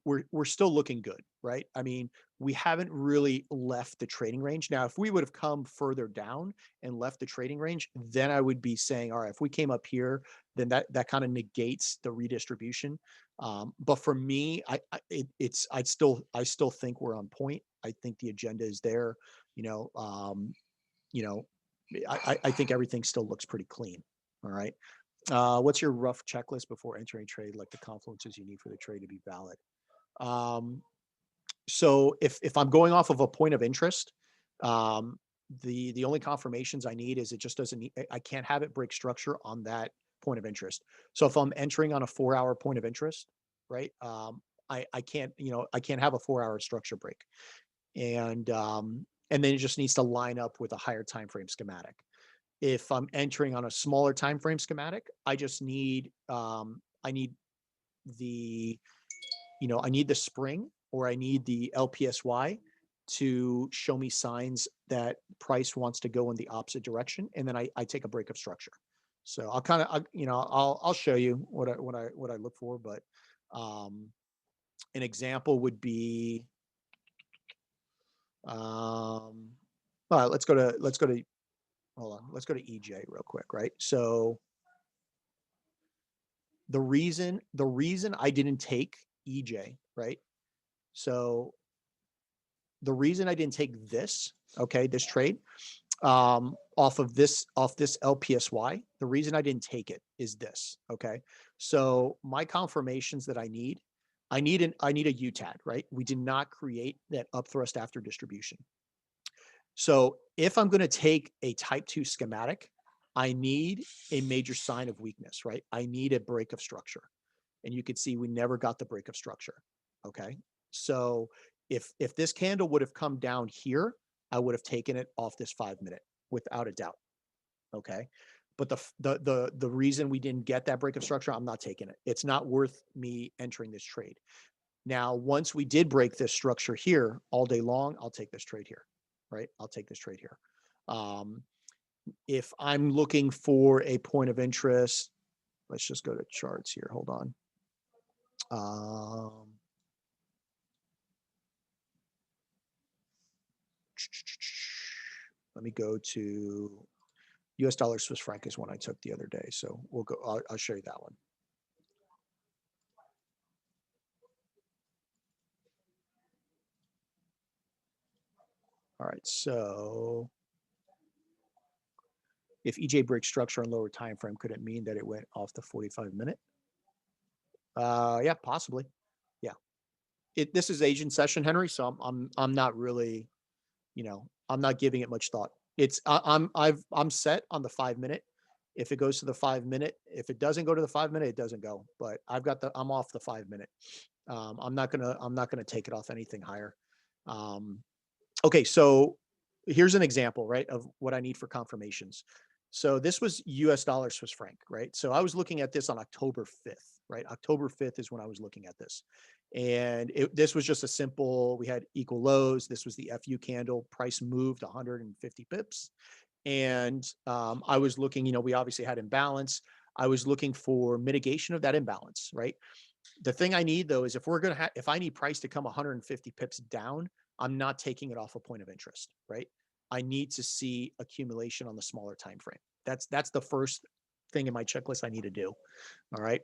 we're still looking good, right? I mean, we haven't really left the trading range. Now, if we would have come further down and left the trading range, then I would be saying, all right, if we came up here, then that kind of negates the redistribution. But for me, I still think we're on point. I think the agenda is there. You know, you know, I think everything still looks pretty clean. All right. What's your rough checklist before entering trade, like the confluences you need for the trade to be valid? So if I'm going off of a point of interest, um, the only confirmations I need is it just doesn't need, I can't have it break structure on that point of interest. So if I'm entering on a 4-hour point of interest, right? I can't, I can't have a 4-hour structure break. And then it just needs to line up with a higher time frame schematic. If I'm entering on a smaller time frame schematic, I just need I need the I need the spring, or I need the LPSY to show me signs that price wants to go in the opposite direction, and then I take a break of structure. So I'll kind of I'll show you what I look for, but um, an example would be all right, let's go to hold on, let's go to EJ real quick, right? So The reason I didn't take EJ, right? So the reason I didn't take this, okay, this trade, off this LPSY, the reason I didn't take it is this, okay? So my confirmations that I need a UTAD, right? We did not create that up thrust after distribution. So if I'm going to take a type 2 schematic, I need a major sign of weakness, right? I need a break of structure. And you could see we never got the break of structure. Okay. So if this candle would have come down here, I would have taken it off this 5 minute without a doubt. Okay. But the reason we didn't get that break of structure, I'm not taking it. It's not worth me entering this trade. Now, once we did break this structure here all day long, I'll take this trade here, right? I'll take this trade here. If I'm looking for a point of interest, let's just go to charts here. Hold on. Let me go to US dollar Swiss franc is one I took the other day. So we'll go, I'll show you that one. All right, so if EJ breaks structure on lower time frame, could it mean that it went off the 45-minute? Yeah, possibly. Yeah. This is Asian session, Henry, so I'm not really, I'm not giving it much thought. I'm set on the 5-minute. If it goes to the 5-minute, if it doesn't go to the 5-minute, it doesn't go. But I'm off the 5-minute. I'm not gonna take it off anything higher. Okay, so here's an example, right, of what I need for confirmations. So this was US dollar Swiss franc, right? So I was looking at this on October 5th, right? October 5th is when I was looking at this. And this was just a simple, we had equal lows. This was the FU candle. Price moved 150 pips. And I was looking, we obviously had imbalance. I was looking for mitigation of that imbalance, right? The thing I need though is if I need price to come 150 pips down, I'm not taking it off a point of interest, right? I need to see accumulation on the smaller time frame. That's the first thing in my checklist I need to do. All right.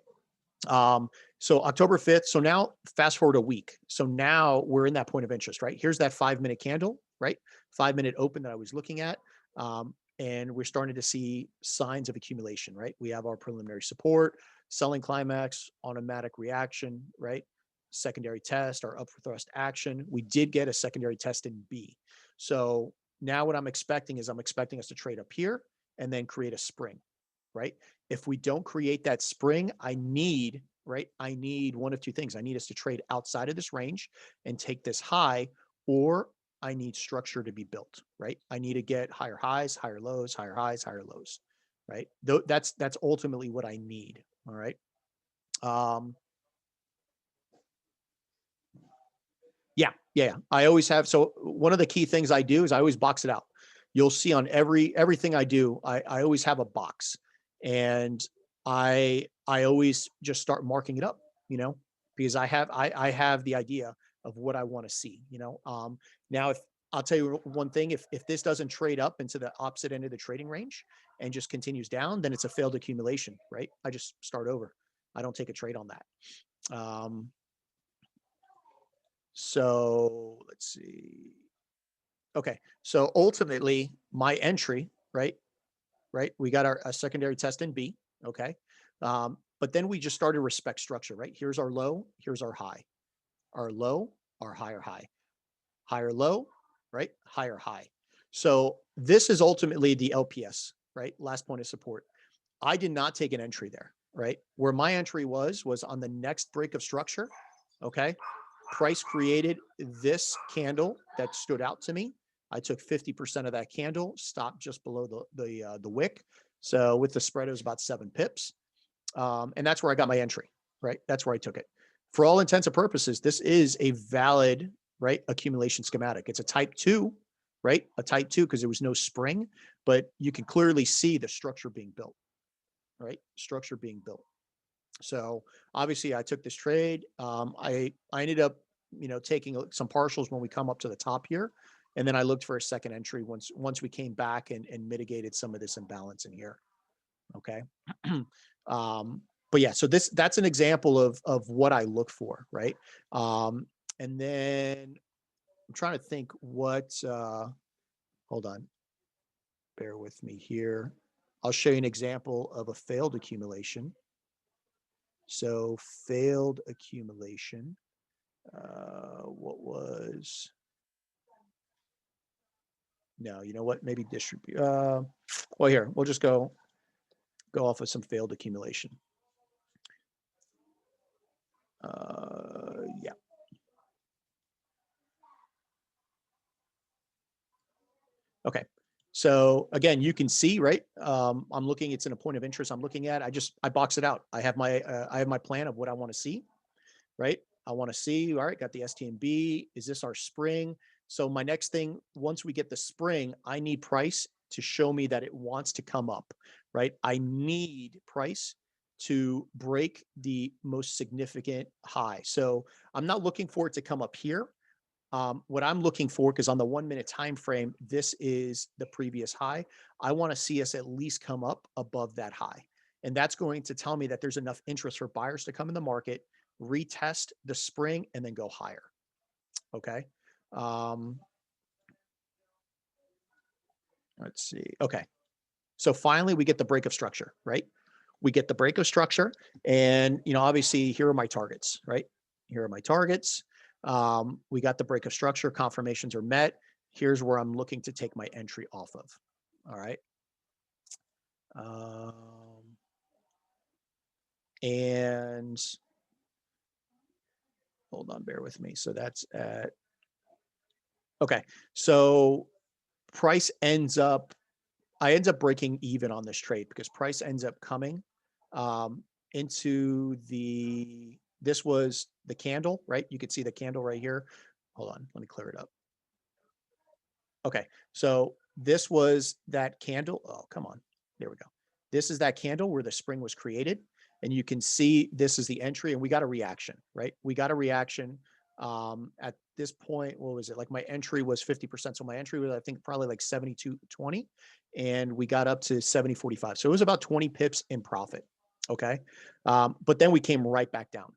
So October 5th. So now fast forward a week. So now we're in that point of interest, right? Here's that 5-minute candle, right? 5-minute open that I was looking at. And we're starting to see signs of accumulation, right? We have our preliminary support, selling climax, automatic reaction, right? Secondary test, our upward thrust action. We did get a secondary test in B. So now what I'm expecting is us to trade up here and then create a spring, right? If we don't create that spring, I need one of two things. I need us to trade outside of this range and take this high, or I need structure to be built, right? I need to get higher highs, higher lows, higher highs, higher lows, right? That's ultimately what I need. All right. Yeah. I always have. So one of the key things I do is I always box it out. You'll see on everything I do, I always have a box, and I always just start marking it up, because I have the idea of what I want to see, now if I'll tell you one thing, if this doesn't trade up into the opposite end of the trading range and just continues down, then it's a failed accumulation, right? I just start over. I don't take a trade on that. So let's see. Okay. So ultimately my entry, right? We got a secondary test in B. Okay. But then we just started respect structure, right? Here's our low. Here's our high. Our low, our higher high. Higher low, right? Higher high. So this is ultimately the LPS, right? Last point of support. I did not take an entry there, right? Where my entry was on the next break of structure. Okay. Price created this candle that stood out to me. I took 50% of that candle, stopped just below the wick. So with the spread, it was about 7 pips. And that's where I got my entry, right? That's where I took it. For all intents and purposes, this is a valid, right, accumulation schematic. It's a type 2, right? A type 2 because there was no spring, but you can clearly see the structure being built, right? Structure being built. So obviously I took this trade. I ended up, taking some partials when we come up to the top here. And then I looked for a second entry once we came back and mitigated some of this imbalance in here. Okay. but yeah, so that's an example of what I look for, right? And then I'm trying to think what, hold on, bear with me here. I'll show you an example of a failed accumulation. So failed accumulation, what was, no, you know what, maybe distribute, well, here, we'll just go off of some failed accumulation. Yeah. Okay. So again, you can see, right? I'm looking, it's in a point of interest I'm looking at. I box it out. I have my plan of what I want to see, right? I want to see, all right, got the STNB. Is this our spring? So my next thing, once we get the spring, I need price to show me that it wants to come up, right? I need price to break the most significant high. So I'm not looking for it to come up here. What I'm looking for, because on the 1 minute time frame, this is the previous high. I want to see us at least come up above that high. And that's going to tell me that there's enough interest for buyers to come in the market, retest the spring, and then go higher. Okay. Let's see. Okay. So finally, we get the break of structure, right? We get the break of structure. And, obviously, here are my targets, right? Here are my targets. We got the break of structure. Confirmations are met. Here's where I'm looking to take my entry off of. All right. And hold on, bear with me. So that's at, okay. So price I ends up breaking even on this trade because price ends up coming into this was the candle, right? You could see the candle right here. Hold on, let me clear it up. Okay, so this was that candle. Oh, come on. There we go. This is that candle where the spring was created. And you can see this is the entry, and we got a reaction, right? We got a reaction. At this point, what was it? Like my entry was 50%. So my entry was, I think, probably like 72.20. And we got up to 70.45. So it was about 20 pips in profit. Okay. But then we came right back down.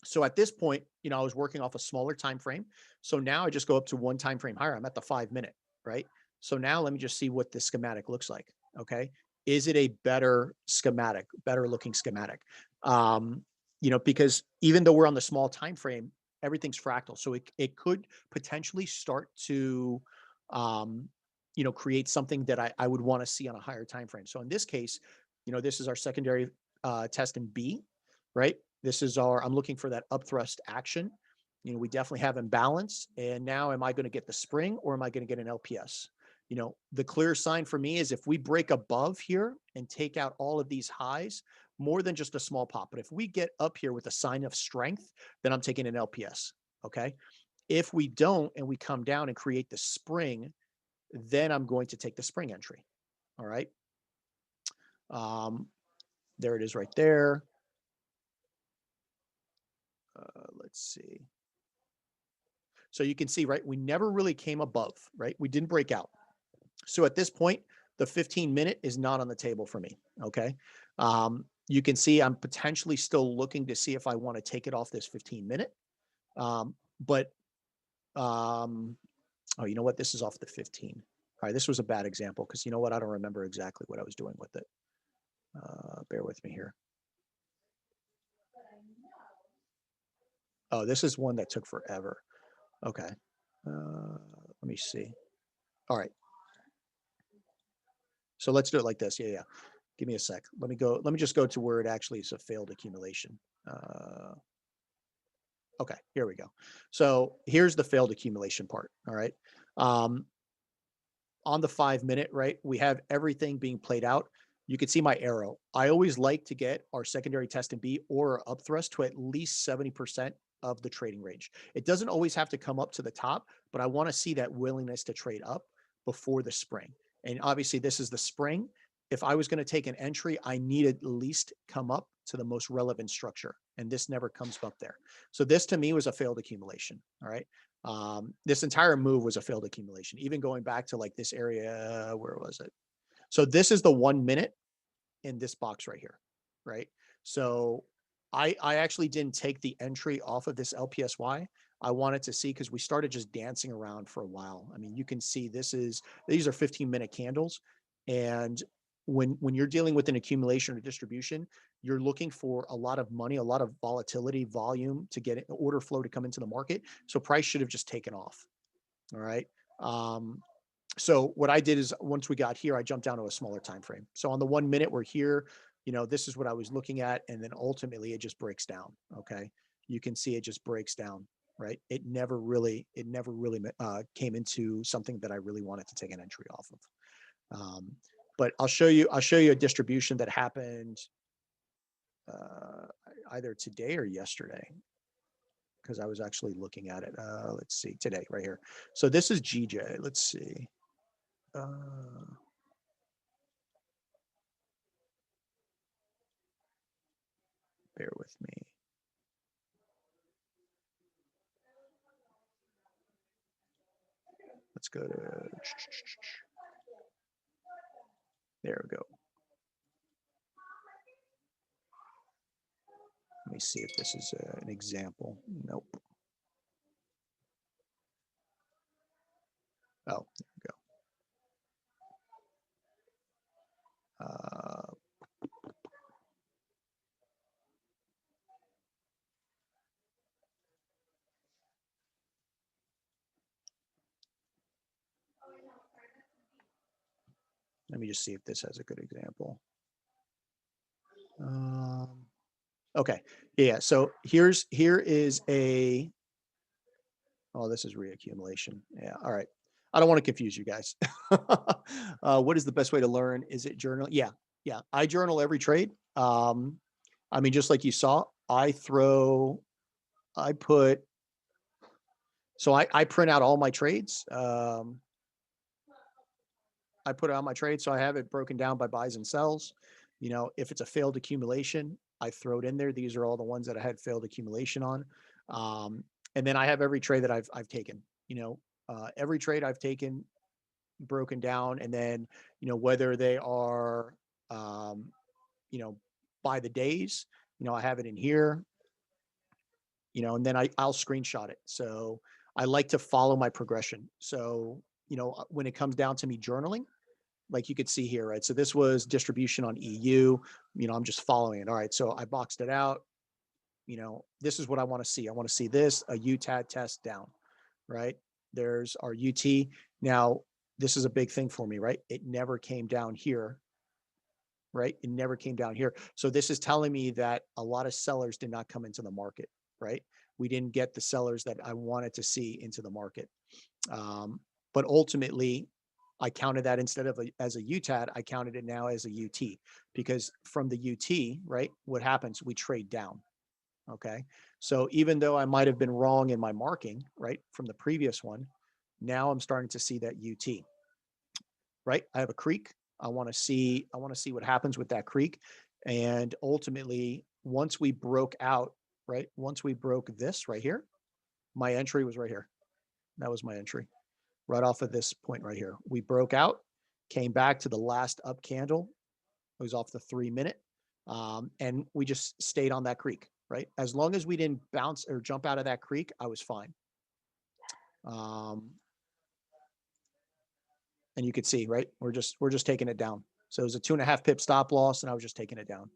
So at this point, I was working off a smaller time frame. So now I just go up to one time frame higher. I'm at the 5 minute, right? So now let me just see what this schematic looks like. Okay. Is it a better schematic, better looking schematic? Because even though we're on the small time frame, everything's fractal. So it could potentially start to create something that I would want to see on a higher time frame. So in this case, this is our secondary test in B, right? This is I'm looking for that upthrust action. We definitely have imbalance. And now am I going to get the spring or am I going to get an LPS? The clear sign for me is if we break above here and take out all of these highs, more than just a small pop. But if we get up here with a sign of strength, then I'm taking an LPS. Okay. If we don't, and we come down and create the spring, then I'm going to take the spring entry. All right. There it is right there. Let's see. So you can see, right, we never really came above, right? We didn't break out. So at this point, the 15 minute is not on the table for me, okay? You can see I'm potentially still looking to see if I want to take it off this 15 minute. Oh, you know what? This is off the 15. All right, this was a bad example because you know what? I don't remember exactly what I was doing with it. Bear with me here. Oh, this is one that took forever. Okay. Let me see. All right. So let's do it like this. Yeah. Give me a sec. Let me just go to where it actually is a failed accumulation. Okay, here we go. So here's the failed accumulation part. All right. On the 5 minute, right, we have everything being played out. You can see my arrow. I always like to get our secondary test in B or up thrust to at least 70% of the trading range. It doesn't always have to come up to the top, but I want to see that willingness to trade up before the spring. And obviously this is the spring. If I was going to take an entry, I need at least come up to the most relevant structure. And this never comes up there. So this to me was a failed accumulation. All right. This entire move was a failed accumulation, even going back to like this area, where was it? So this is the 1 minute in this box right here, right? So I actually didn't take the entry off of this LPSY. I wanted to see, because we started just dancing around for a while. I mean, you can see these are 15-minute candles. And when you're dealing with an accumulation or distribution, you're looking for a lot of money, a lot of volatility, volume to get order flow to come into the market. So price should have just taken off. All right. So what I did is, once we got here, I jumped down to a smaller time frame. So on the 1 minute, we're here. This is what I was looking at, and then ultimately it just breaks down. Okay, you can see it just breaks down. Right, it never really came into something that I really wanted to take an entry off of. But I'll show you a distribution that happened either today or yesterday, because I was actually looking at it. Let's see, today, right here. So this is GJ. Let's see. Bear with me. Let's go to, there we go. Let me see if this is an example. Nope. Oh, there we go. Let me just see if this has a good example. Okay, yeah. So here is a. Oh, this is reaccumulation. Yeah. All right. I don't want to confuse you guys. What is the best way to learn? Is it journal? Yeah. Yeah. I journal every trade. I mean, just like you saw, I print out all my trades. I put it on my trade, so I have it broken down by buys and sells. If it's a failed accumulation, I throw it in there. These are all the ones that I had failed accumulation on. And then I have every trade that I've taken, every trade I've taken broken down. And then, whether they are, by the days, I have it in here, and then I'll screenshot it. So I like to follow my progression. So, when it comes down to me journaling, like you could see here, right? So this was distribution on EU, I'm just following it. All right. So I boxed it out. This is what I want to see. I want to see this, a UTAD test down, right? There's our UT. Now, this is a big thing for me, right? It never came down here, right? It never came down here. So this is telling me that a lot of sellers did not come into the market, right? We didn't get the sellers that I wanted to see into the market. But ultimately, I counted that instead of as a UTAD, I counted it now as a UT, because from the UT, right, what happens? We trade down. Okay. So even though I might have been wrong in my marking, right, from the previous one, now I'm starting to see that UT, right? I have a creek. I want to see what happens with that creek. And ultimately, once we broke out, right, once we broke this right here, my entry was right here. That was my entry right off of this point right here. We broke out, came back to the last up candle. It was off the 3 minute. And we just stayed on that creek, right? As long as we didn't bounce or jump out of that creek, I was fine. And you could see, right? We're just taking it down. So it was a 2.5 pip stop loss, and I was just taking it down.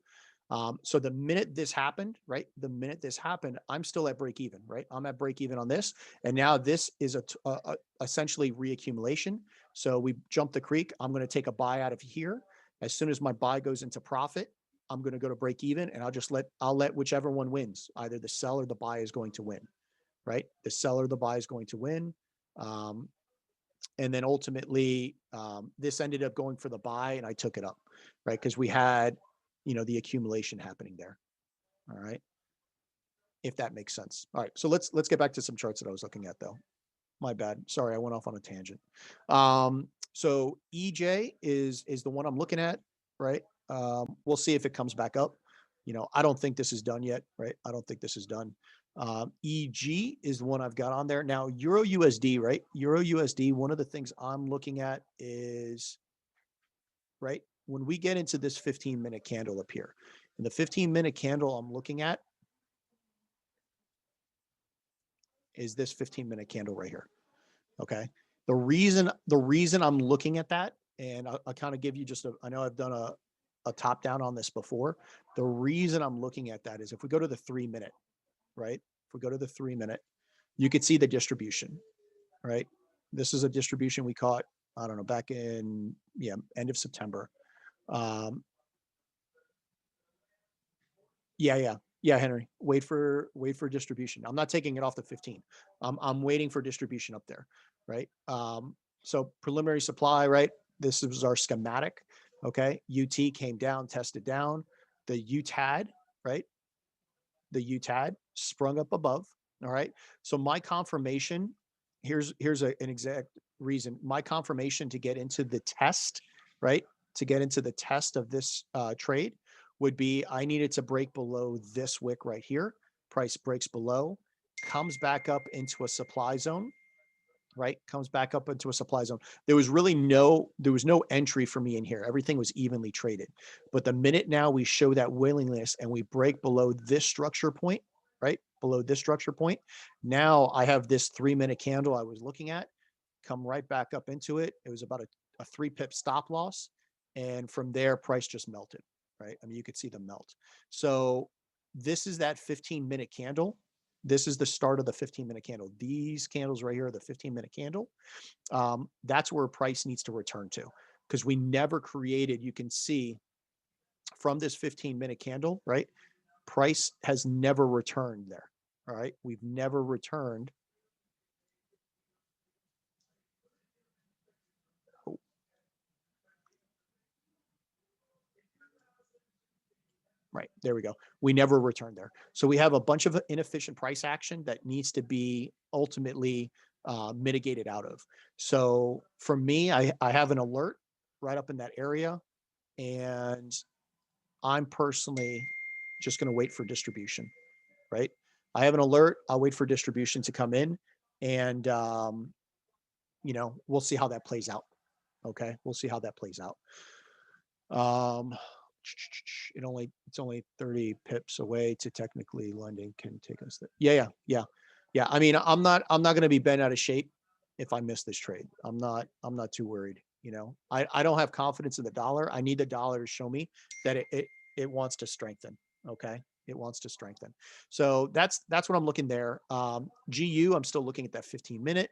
So the minute this happened, right? The minute this happened, I'm still at break even, right? I'm at break even on this. And now this is essentially reaccumulation. So we jumped the creek. I'm going to take a buy out of here. As soon as my buy goes into profit, I'm going to go to break even, and I'll let whichever one wins. Either the sell or the buy is going to win, right? The sell or the buy is going to win. And then ultimately, this ended up going for the buy, and I took it up, right? Because we had, the accumulation happening there. All right. If that makes sense. All right. So let's get back to some charts that I was looking at, though. My bad. Sorry, I went off on a tangent. So EJ is the one I'm looking at, right? We'll see if it comes back up. I don't think this is done yet, right? I don't think this is done. EG is the one I've got on there. Now, Euro USD, right? Euro USD, one of the things I'm looking at is, right, when we get into this 15-minute candle up here, And the 15-minute candle I'm looking at is this 15-minute candle right here. Okay. The reason I'm looking at that, and I'll kind of give you just I know I've done a top down on this before. The reason I'm looking at that is if we go to the 3-minute, right? If we go to the 3-minute, you could see the distribution, right? This is a distribution we caught, I don't know, back in, end of September. Yeah, Henry. Wait for distribution. I'm not taking it off the 15. I'm waiting for distribution up there, right? So preliminary supply, right? This is our schematic. Okay, UT came down, tested down. The UTAD, right? The UTAD sprung up above. All right. So my confirmation, here's an exact reason. My confirmation to get into the test, right? To get into the test of this trade would be I needed to break below this wick right here. Price breaks below, comes back up into a supply zone, right? Comes back up into a supply zone. There was no entry for me in here. Everything was evenly traded. But the minute now we show that willingness and we break below this structure point, right? Below this structure point, now I have this 3-minute candle I was looking at come right back up into it. It was about a 3-pip stop loss. And from there, price just melted, right? I mean, you could see the melt. So this is that 15-minute candle. This is the start of the 15-minute candle. These candles right here are the 15-minute candle. That's where price needs to return to, because we never created, you can see from this 15-minute candle, right? Price has never returned there. All right. We've never returned. Oh. Right. There we go. We never returned there. So we have a bunch of inefficient price action that needs to be ultimately mitigated out of. So for me, I have an alert right up in that area, and I'm personally just going to wait for distribution, right? I have an alert. I'll wait for distribution to come in, and we'll see how that plays out. Okay, we'll see how that plays out. It's only 30 pips away to technically lending can take us there. Yeah. I mean, I'm not going to be bent out of shape if I miss this trade. I'm not too worried. I don't have confidence in the dollar. I need the dollar to show me that it wants to strengthen. Okay. It wants to strengthen. So that's what I'm looking there. GU, I'm still looking at that 15-minute.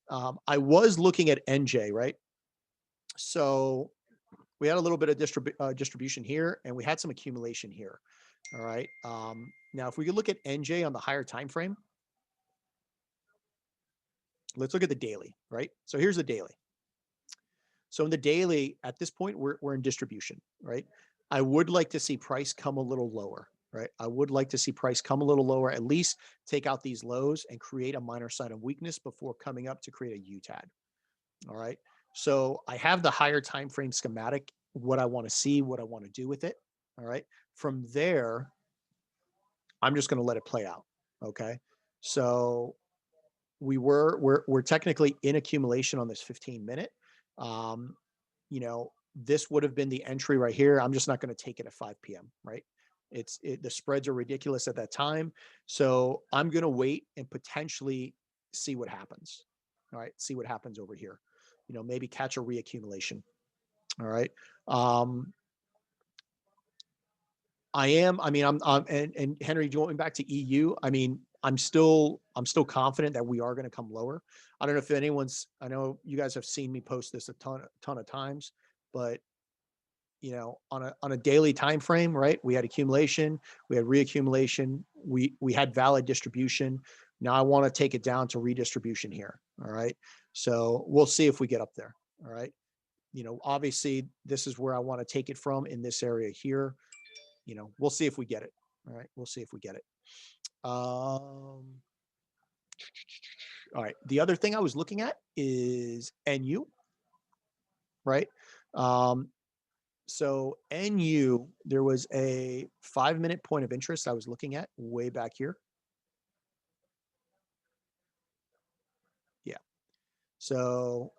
I was looking at NJ, right? So we had a little bit of distribution here, and we had some accumulation here. All right. Now, if we could look at NJ on the higher time frame, let's look at the daily, right? So here's the daily. So in the daily, at this point, we're in distribution, right? I would like to see price come a little lower, right? I would like to see price come a little lower, at least take out these lows and create a minor sign of weakness before coming up to create a UTAD. All right. So I have the higher time frame schematic, what I want to see, what I want to do with it. All right. From there, I'm just going to let it play out. Okay. So we're technically in accumulation on this 15-minute. This would have been the entry right here. I'm just not going to take it at 5 p.m. Right. The spreads are ridiculous at that time. So I'm going to wait and potentially see what happens. All right. See what happens over here. Maybe catch a reaccumulation. All right. I'm and Henry, going back to EU, I mean, I'm still confident that we are going to come lower. I don't know if I know you guys have seen me post this a ton of times, but on a daily time frame, right? We had accumulation, we had reaccumulation, we had valid distribution. Now I want to take it down to redistribution here. All right. So we'll see if we get up there. All right. Obviously this is where I want to take it from in this area here. We'll see if we get it. All right. We'll see if we get it. All right. The other thing I was looking at is NU, right? So NU, there was a 5-minute point of interest I was looking at way back here. Yeah. So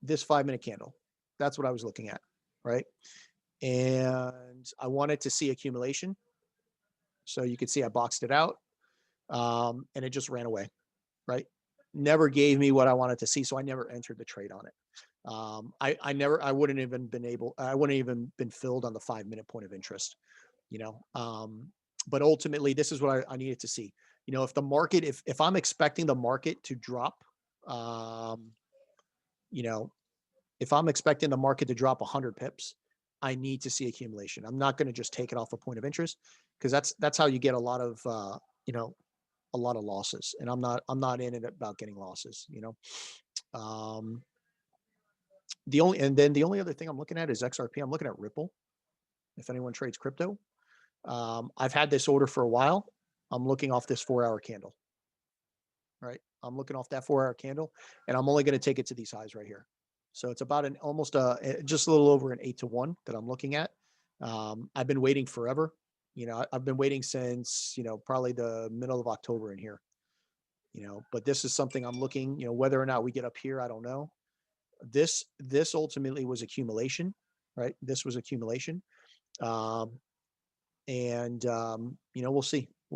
this 5-minute candle, that's what I was looking at, right? And I wanted to see accumulation. So you could see I boxed it out, and it just ran away, right? Never gave me what I wanted to see, so I never entered the trade on it. I wouldn't even been able, I wouldn't even been filled on the 5 minute point of interest, you know. But ultimately, this is what I needed to see. You know, if the market, if I'm expecting the market to drop, um, you know, if I'm expecting the market to drop 100 pips, I need to see accumulation. I'm not going to just take it off a point of interest, because that's how you get a lot of you know, a lot of losses. And I'm not in it about getting losses. You know, the only other thing I'm looking at is XRP. I'm looking at Ripple. If anyone trades crypto, I've had this order for a while. I'm looking off this 4 hour candle. Right, I'm looking off that 4 hour candle, and I'm only going to take it to these highs right here. So it's about an almost just a little over an 8 to 1 that I'm looking at. I've been waiting forever. You know, I've been waiting since, you know, probably the middle of October in here. You know, but this is something I'm looking. You know, whether or not we get up here, I don't know. This ultimately was accumulation, right? This was accumulation, um, and you know, we'll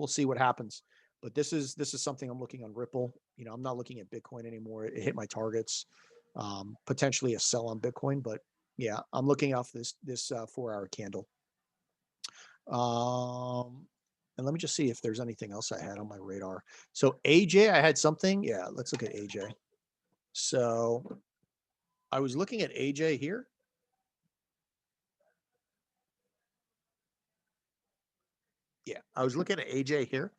see what happens. But this is something I'm looking on Ripple. You know, I'm not looking at Bitcoin anymore. It hit my targets. Potentially a sell on Bitcoin, but yeah, I'm looking off this 4 hour candle. And let me just see if there's anything else I had on my radar. So AJ, I had something. Yeah, let's look at AJ. So I was looking at AJ here. Yeah, I was looking at AJ here.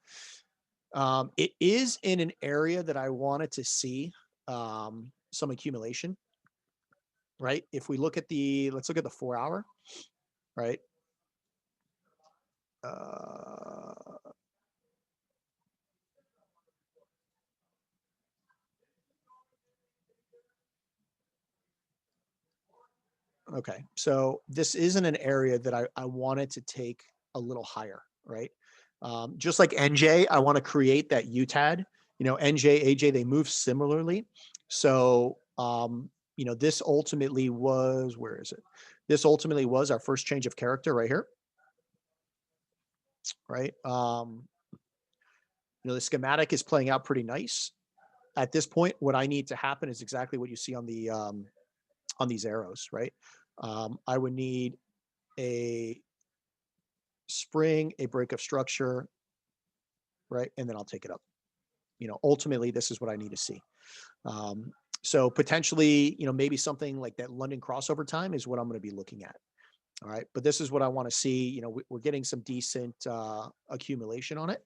It is in an area that I wanted to see some accumulation, right? If we look at let's look at the 4 hour, right? Uh, okay, so this isn't an area that I wanted to take a little higher, right? Just like NJ, I want to create that UTAD. You know, NJ, AJ, they move similarly. So, you know, this ultimately was, where is it? This ultimately was our first change of character right here, right? You know, the schematic is playing out pretty nice. At this point, what I need to happen is exactly what you see on these arrows, right? I would need a spring, a break of structure, right? And then I'll take it up. You know, ultimately, this is what I need to see. Um, so potentially, you know, maybe something like that London crossover time is what I'm going to be looking at. All right. But this is what I want to see. You know, we're getting some decent accumulation on it.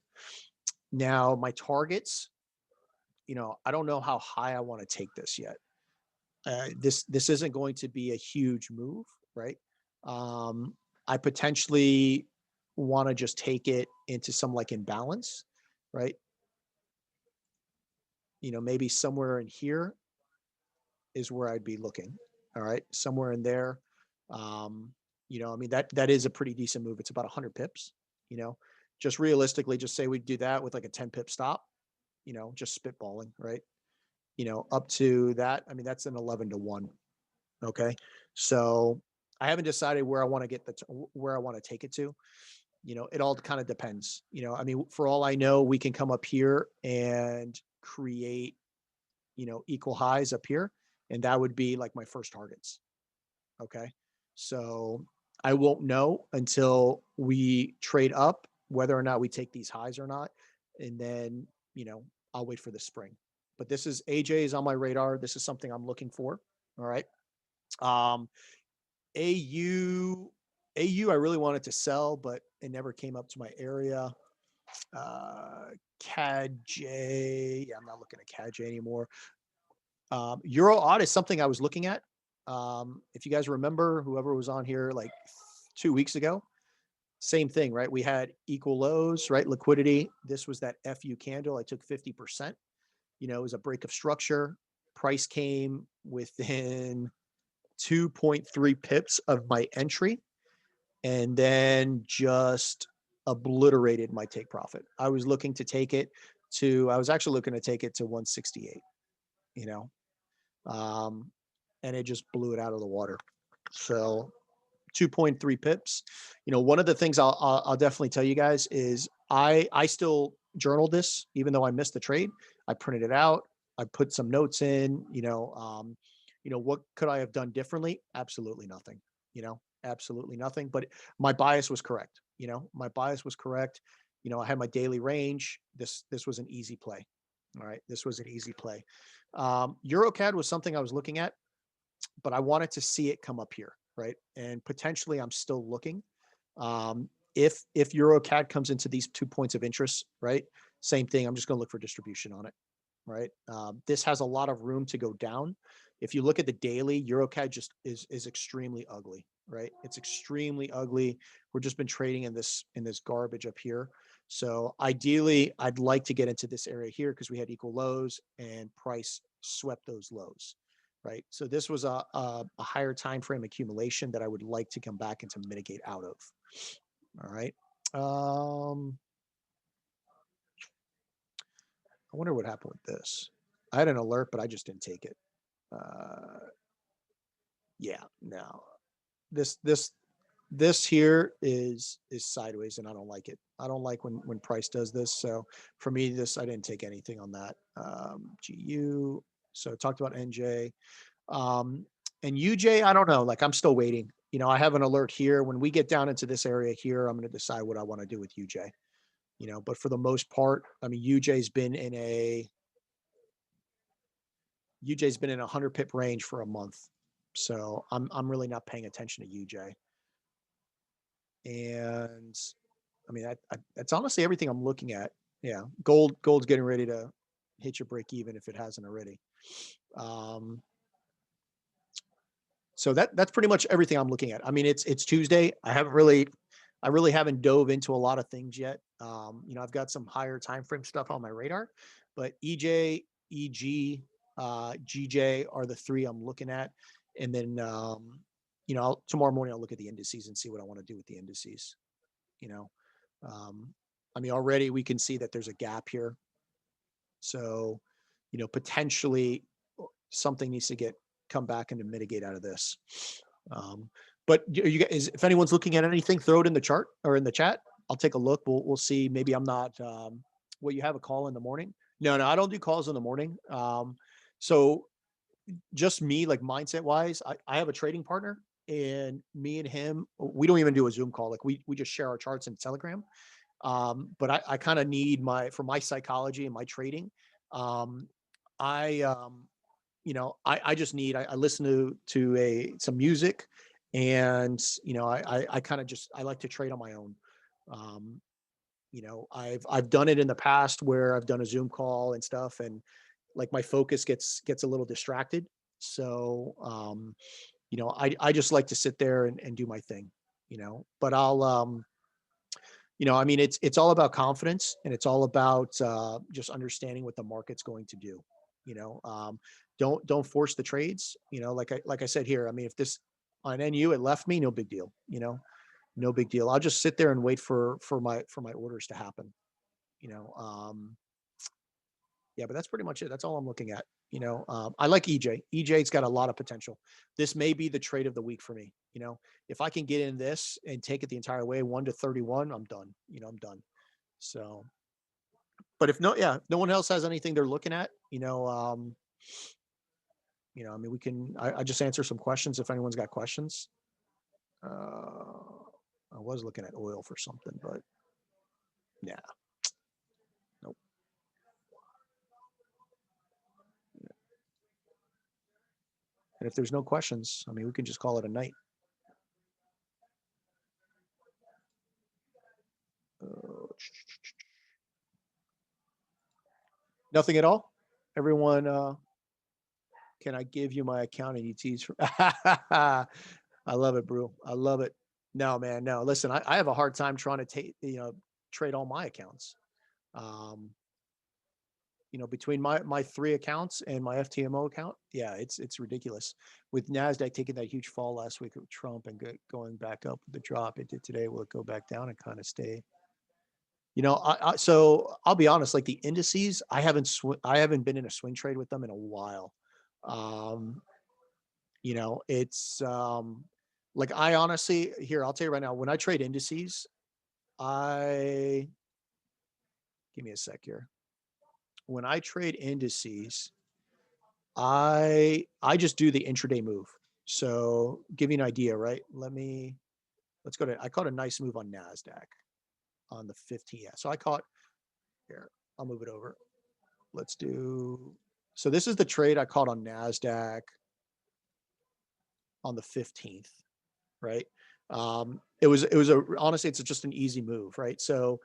Now, my targets, you know, I don't know how high I want to take this yet. This isn't going to be a huge move, right? I potentially want to just take it into some like imbalance, right? You know, maybe somewhere in here is where I'd be looking. All right, somewhere in there. You know, I mean that is a pretty decent move. It's about 100 pips. You know, just realistically, just say we do that with like a 10 pip stop. You know, just spitballing, right? You know, up to that. I mean, that's an 11 to 1. Okay, so I haven't decided where I want to get where I want to take it to. You know, it all kind of depends. You know, I mean, for all I know, we can come up here and create, you know, equal highs up here, and that would be like my first targets. Okay, so I won't know until we trade up whether or not we take these highs or not, and then, you know, I'll wait for the spring. But this is AJ is on my radar. This is something I'm looking for. All right. Um, AU, I really wanted to sell, but it never came up to my area. CAD-J, yeah, I'm not looking at CAD-J anymore. Euro odd is something I was looking at. If you guys remember, whoever was on here like 2 weeks ago, same thing, right? We had equal lows, right? Liquidity. This was that FU candle. I took 50%. You know, it was a break of structure. Price came within 2.3 pips of my entry, and then just obliterated my take profit. I was looking to take it I was actually looking to take it to 168, you know, and it just blew it out of the water. So 2.3 pips. You know, one of the things I'll definitely tell you guys is I still journaled this, even though I missed the trade. I printed it out. I put some notes in. What could I have done differently? Absolutely nothing. Absolutely nothing. But my bias was correct. My bias was correct. I had my daily range. This was an easy play. All right, this was an easy play. EuroCAD was something I was looking at, but I wanted to see it come up here, right? And potentially, I'm still looking. If EuroCAD comes into these 2 points of interest, right? Same thing. I'm just going to look for distribution on it, right? This has a lot of room to go down. If you look at the daily, EuroCAD just is extremely ugly, right? It's extremely ugly. We've just been trading in this garbage up here. So ideally, I'd like to get into this area here because we had equal lows and price swept those lows, right? So this was a higher time frame accumulation that I would like to come back and to mitigate out of. All right. I wonder what happened with this. I had an alert, but I just didn't take it. Yeah, no. This here is sideways, and I don't like it. I don't like when price does this. So for me, I didn't take anything on that. GU. So talked about NJ. And UJ, I don't know. Like I'm still waiting. I have an alert here. When we get down into this area here, I'm going to decide what I want to do with UJ. But for the most part, I mean, UJ's been in a 100 pip range for a month. So I'm really not paying attention to UJ. And I mean, that's honestly everything I'm looking at. Yeah. Gold's getting ready to hit your break even if it hasn't already. So that's pretty much everything I'm looking at. I mean, it's Tuesday. I really haven't dove into a lot of things yet. I've got some higher time frame stuff on my radar, but EJ, EG, GJ are the three I'm looking at. And then, tomorrow morning I'll look at the indices and see what I want to do with the indices. I mean, already we can see that there's a gap here. So, potentially something needs to come back and to mitigate out of this. But you guys, if anyone's looking at anything, throw it in the chart or in the chat. I'll take a look. We'll see. Maybe I'm not. You have a call in the morning? No, I don't do calls in the morning. So just me, like mindset wise, I have a trading partner, and me and him, we don't even do a Zoom call. Like we just share our charts in Telegram. But I kind of need for my psychology and my trading. I just need, I listen to some music, and, I kind of I like to trade on my own. I've done it in the past where I've done a Zoom call and stuff, and like my focus gets a little distracted. So, I just like to sit there and do my thing, but I'll, I mean, it's all about confidence, and it's all about just understanding what the market's going to do. Don't force the trades. Like I said here. I mean, if this on NU it left me, no big deal. No big deal. I'll just sit there and wait for my orders to happen. Yeah, but that's pretty much it. That's all I'm looking at. I like EJ. EJ's got a lot of potential. This may be the trade of the week for me. If I can get in this and take it the entire way, 1 to 31, I'm done. I'm done. So, but if no one else has anything they're looking at, I mean, we can. I just answer some questions if anyone's got questions. I was looking at oil for something, but yeah. Nope. And if there's no questions, I mean, we can just call it a night. Nothing at all? Everyone, can I give you my account and ETs? I love it, bro. I love it. No, man, no. Listen, I have a hard time trying to trade all my accounts. Between my 3 accounts and my FTMO account, yeah, it's ridiculous. With NASDAQ taking that huge fall last week with Trump and going back up with the drop it did today, will it go back down and kind of stay? So I'll be honest, like the indices, I haven't been in a swing trade with them in a while. It's like I honestly, here, I'll tell you right now, when I trade indices, I Give me a sec here. When I trade indices, I just do the intraday move. So give you an idea, right? Let's go to, I caught a nice move on NASDAQ on the 15th. Yeah. So I caught here, I'll move it over. Let's do, so this is the trade I caught on NASDAQ on the 15th, right? Honestly, it's just an easy move, right? So,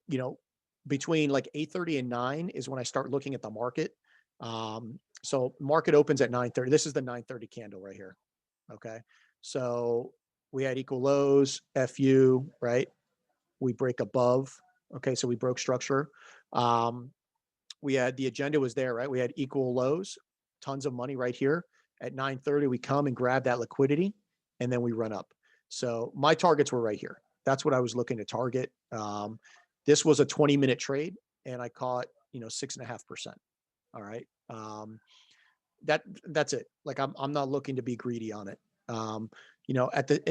you know, between like 8:30 and 9 is when I start looking at the market. So market opens at 9:30. This is the 9:30 candle right here. Okay. So we had equal lows, FU, right? We break above. Okay. So we broke structure. We had the agenda was there, right? We had equal lows, tons of money right here. At 9:30, we come and grab that liquidity and then we run up. So my targets were right here. That's what I was looking to target. This was a 20-minute trade and I caught, 6.5%. All right. That's it. Like I'm not looking to be greedy on it.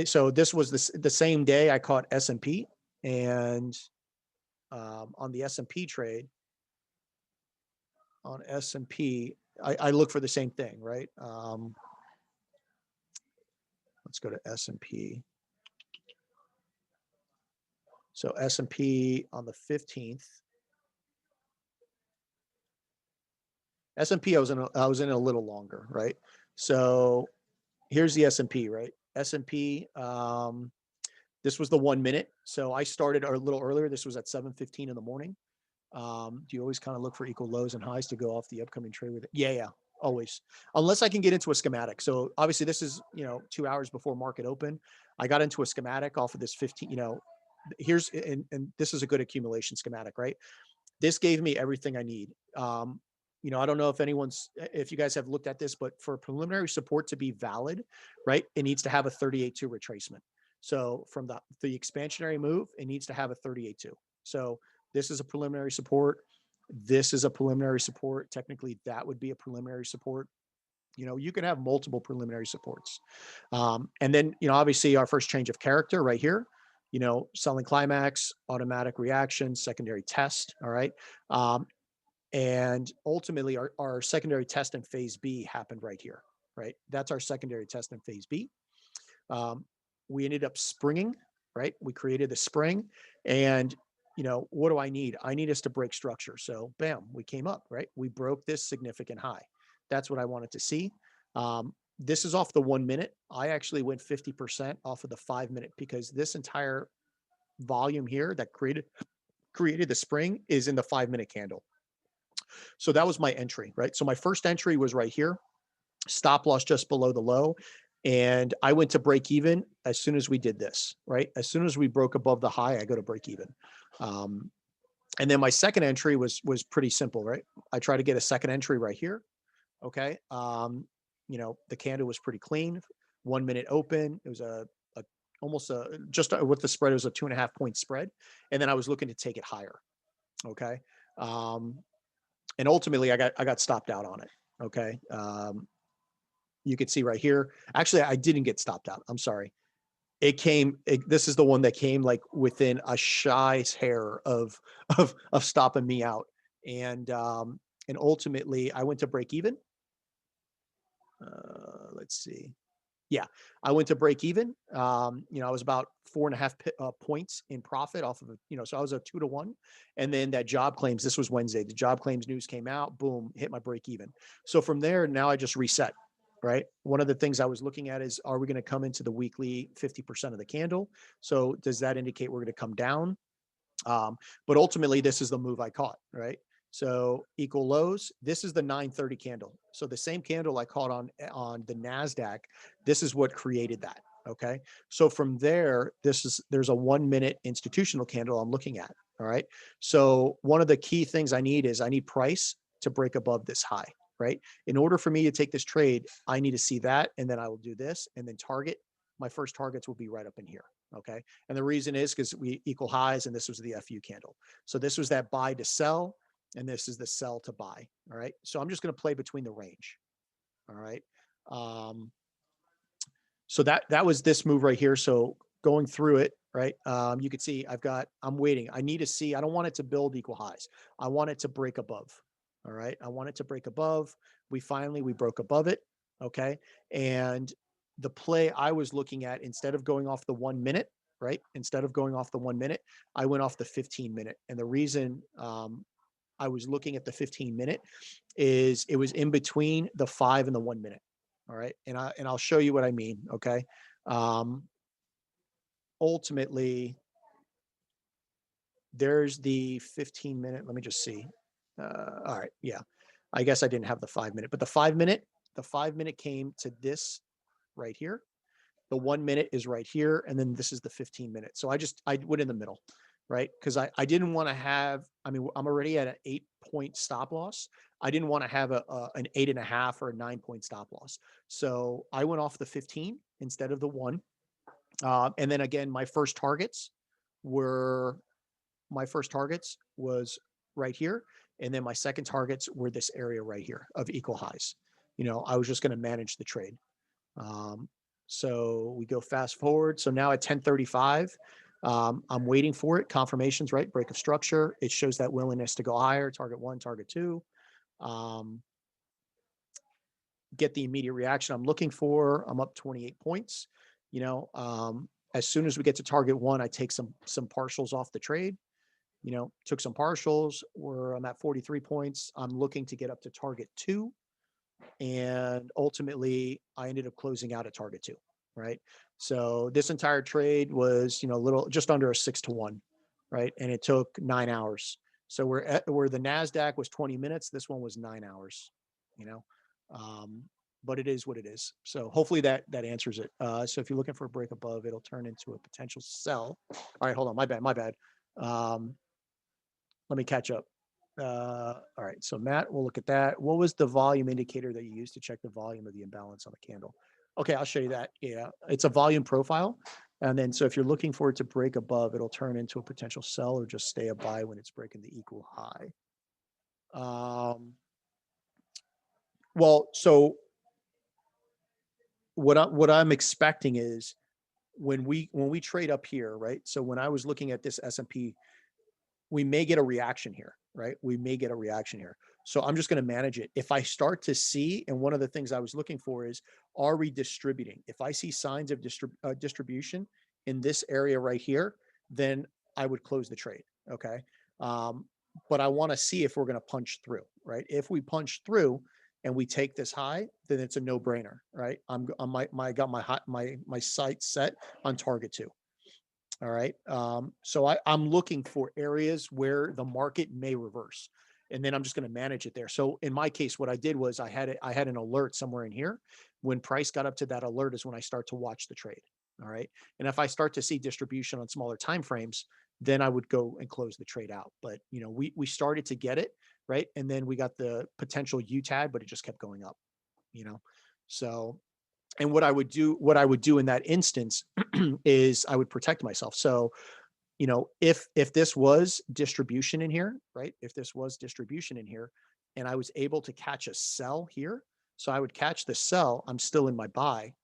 So this was the same day I caught S&P and on the S&P trade on S&P, I look for the same thing, right? Let's go to S&P. So S&P on the 15th. S&P I was in a little longer, right? So here's the S&P, right? S&P, this was the 1 minute. So I started a little earlier. This was at 7:15 in the morning. Do you always kind of look for equal lows and highs to go off the upcoming trade with it? Yeah, always. Unless I can get into a schematic. So obviously this is, 2 hours before market open. I got into a schematic off of this 15, here's, and this is a good accumulation schematic, right? This gave me everything I need. I don't know if you guys have looked at this, but for preliminary support to be valid, right, it needs to have a 38.2 retracement. So from the expansionary move, it needs to have a 38.2. So this is a preliminary support. This is a preliminary support. Technically, that would be a preliminary support. You can have multiple preliminary supports. And then, obviously our first change of character right here, selling climax, automatic reaction, secondary test. All right. And ultimately our secondary test in phase B happened right here, right? That's our secondary test in phase B. We ended up springing, right? We created the spring and, what do I need? I need us to break structure. So bam, we came up, right? We broke this significant high. That's what I wanted to see. This is off the 1 minute. I actually went 50% off of the 5 minute because this entire volume here that created the spring is in the 5 minute candle. So that was my entry, right? So my first entry was right here, stop loss just below the low. And I went to break even as soon as we did this, right? As soon as we broke above the high, I go to break even. And then my second entry was pretty simple, right? I try to get a second entry right here. Okay. The candle was pretty clean. 1 minute open. It was almost just with the spread, it was a 2.5 point spread. And then I was looking to take it higher. Okay. And ultimately I got stopped out on it. Okay. You can see right here. Actually, I didn't get stopped out. I'm sorry. This is the one that came like within a shy's hair of stopping me out. And ultimately I went to break even. Let's see. Yeah, I went to break even. I was about 4.5 points in profit off of, so I was a 2-to-1. And then that job claims, this was Wednesday, the job claims news came out, boom, hit my break even. So from there, now I just reset, right? One of the things I was looking at is, are we going to come into the weekly 50% of the candle? So does that indicate we're going to come down? But ultimately, this is the move I caught, right? So equal lows, this is the 9:30 candle. So the same candle I caught on the NASDAQ, this is what created that, okay? So from there, there's a 1 minute institutional candle I'm looking at, all right? So one of the key things I need price to break above this high, right? In order for me to take this trade, I need to see that, and then I will do this, and then my first targets will be right up in here, okay? And the reason is because we equal highs, and this was the FU candle. So this was that buy to sell, and this is the sell to buy. All right. So I'm just going to play between the range. All right. So that was this move right here. So going through it, right? You can see I'm waiting. I need to see, I don't want it to build equal highs. I want it to break above. All right. I want it to break above. We broke above it. Okay. And the play I was looking at, instead of going off the 1 minute, right? Instead of going off the 1 minute, I went off the 15 minute. And the reason I was looking at the 15 minute is it was in between the 5 and the 1 minute. All right. And I'll show you what I mean. Okay. Um, Ultimately, there's the 15 minute. Let me just see. All right. Yeah. I guess I didn't have the 5 minute, but the 5 minute came to this right here. The 1 minute is right here. And then this is the 15 minute. So I went in the middle, right? Because I didn't want to have, I mean, I'm already at an 8 point stop loss. I didn't want to have an 8.5 or a 9 point stop loss. So I went off the 15 instead of the 1. And then again, were my first targets was right here. And then my second targets were this area right here of equal highs. I was just going to manage the trade. Um, so we go fast forward. So now at 10:35, I'm waiting for it. Confirmations, right? Break of structure. It shows that willingness to go higher. Target 1, target 2. Um, get the immediate reaction I'm looking for. I'm up 28 points. As soon as we get to target 1, I take some partials off the trade. Took some partials where I'm at 43 points. I'm looking to get up to target 2. And ultimately I ended up closing out at target 2. Right. So this entire trade was, just under a 6-to-1. Right. And it took 9 hours. So where the NASDAQ was 20 minutes, this one was 9 hours, you know, um, but it is what it is. So hopefully that answers it. So if you're looking for a break above, it'll turn into a potential sell. All right, hold on. My bad. Um, let me catch up. All right, so Matt, we'll look at that. What was the volume indicator that you used to check the volume of the imbalance on the candle? Okay, I'll show you that. Yeah, it's a volume profile. And then, so if you're looking for it to break above, it'll turn into a potential sell or just stay a buy when it's breaking the equal high. Well, so what I'm expecting is when we trade up here, right? So when I was looking at this S&P, we may get a reaction here, right? We may get a reaction here. So I'm just going to manage it. If I start to see, and one of the things I was looking for is, are we distributing? If I see signs of distribution in this area right here, then I would close the trade. Okay. But I want to see if we're going to punch through, right? If we punch through and we take this high, then it's a no brainer, right? I got my sights set on target 2. All right. So I'm looking for areas where the market may reverse, and then I'm just going to manage it there. So in my case, what I did was I had an alert somewhere in here. When price got up to that alert is when I start to watch the trade. All right. And if I start to see distribution on smaller time frames, then I would go and close the trade out. But we started to get it right, and then we got the potential UTAD, but it just kept going up. So and what I would do in that instance is I would protect myself. So, if this was distribution in here, right? If this was distribution in here and I was able to catch a sell here, so I would catch the sell, I'm still in my buy.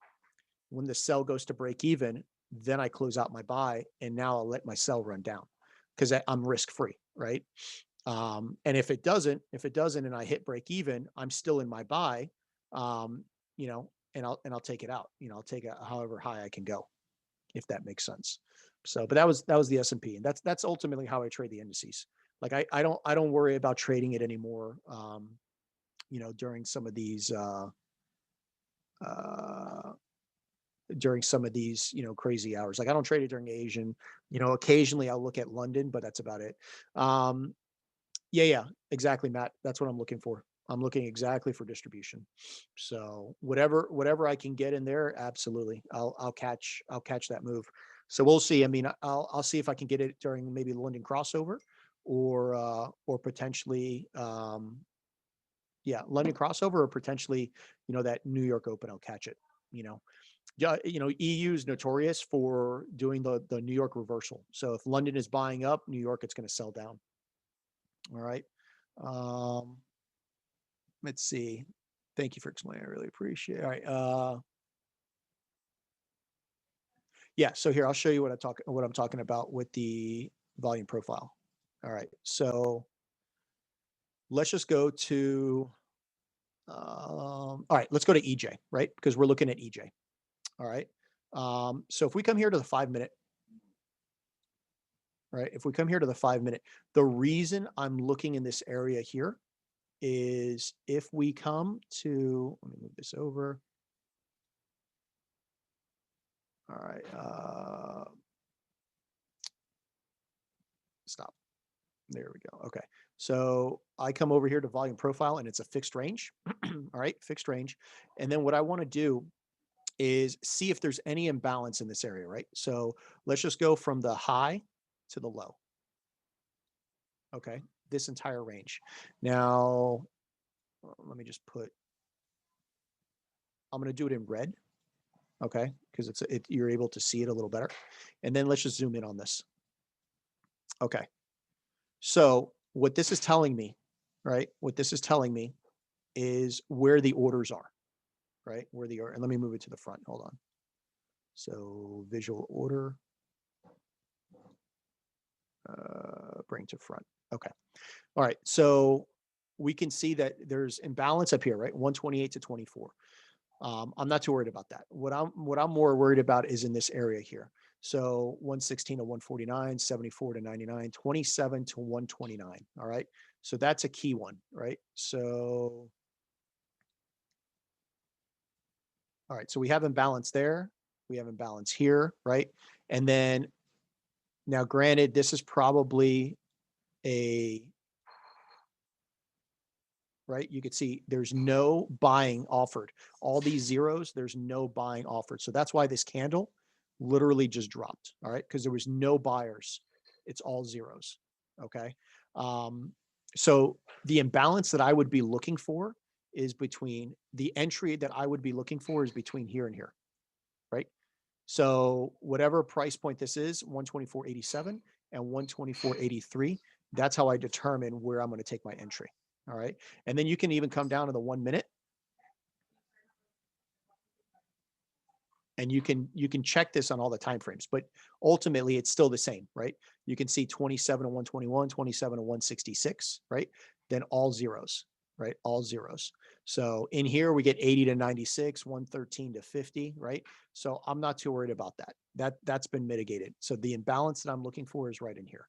When the sell goes to break even, then I close out my buy, and now I'll let my sell run down because I'm risk free, right? And if it doesn't, and I hit break even, I'm still in my buy. Um, and I'll take it out. I'll take it however high I can go, if that makes sense. So, but that was the S&P, and that's ultimately how I trade the indices. Like I don't worry about trading it anymore. During some of these uh, crazy hours. Like I don't trade it during Asian. Occasionally I'll look at London, but that's about it. Yeah, exactly, Matt. That's what I'm looking for. I'm looking exactly for distribution. So whatever I can get in there, absolutely, I'll catch that move. So we'll see. I mean, I'll see if I can get it during maybe the London crossover, or potentially, London crossover, or potentially, that New York Open. I'll catch it. Yeah, EU is notorious for doing the New York reversal. So if London is buying up, New York, it's going to sell down. All right. Um, let's see. Thank you for explaining. I really appreciate it. All right. Yeah. So here, I'll show you what I'm talking about with the volume profile. All right. So let's just go to, all right, let's go to EJ, right? Because we're looking at EJ. All right. So if we come here to the 5 minute, right? If we come here to the 5 minute, the reason I'm looking in this area here is if we come to, let me move this over. All right. Stop. There we go. Okay. So I come over here to volume profile and it's a fixed range. All right. Fixed range. And then what I want to do is see if there's any imbalance in this area, right? So let's just go from the high to the low. Okay. This entire range. Now, let me just put, I'm going to do it in red. Okay. Because you're able to see it a little better. And then let's just zoom in on this. Okay. So what this is telling me, right? What this is telling me is where the orders are, right? Where the order, and let me move it to the front. Hold on. So visual order, bring to front. Okay. All right. So we can see that there's imbalance up here, right? 128 to 24. I'm not too worried about that. What I'm more worried about is in this area here. So 116 to 149, 74 to 99, 27 to 129. All right. So that's a key one, right? So, all right. So we have imbalance there. We have imbalance here, right? And then now, granted, this is probably a, right? You could see there's no buying offered. All these zeros, there's no buying offered. So that's why this candle literally just dropped. All right. Because there was no buyers. It's all zeros. Okay. So the imbalance that I would be looking for is between the entry that I would be looking for is between here and here. Right. So whatever price point this is, 124.87 and 124.83, that's how I determine where I'm going to take my entry. All right. And then you can even come down to the 1 minute and you can check this on all the time frames, but ultimately it's still the same, right? You can see 27 to 121, 27 to 166, right? Then all zeros, right? All zeros. So in here we get 80 to 96, 113 to 50, right? So I'm not too worried about that. That's been mitigated. So the imbalance that I'm looking for is right in here.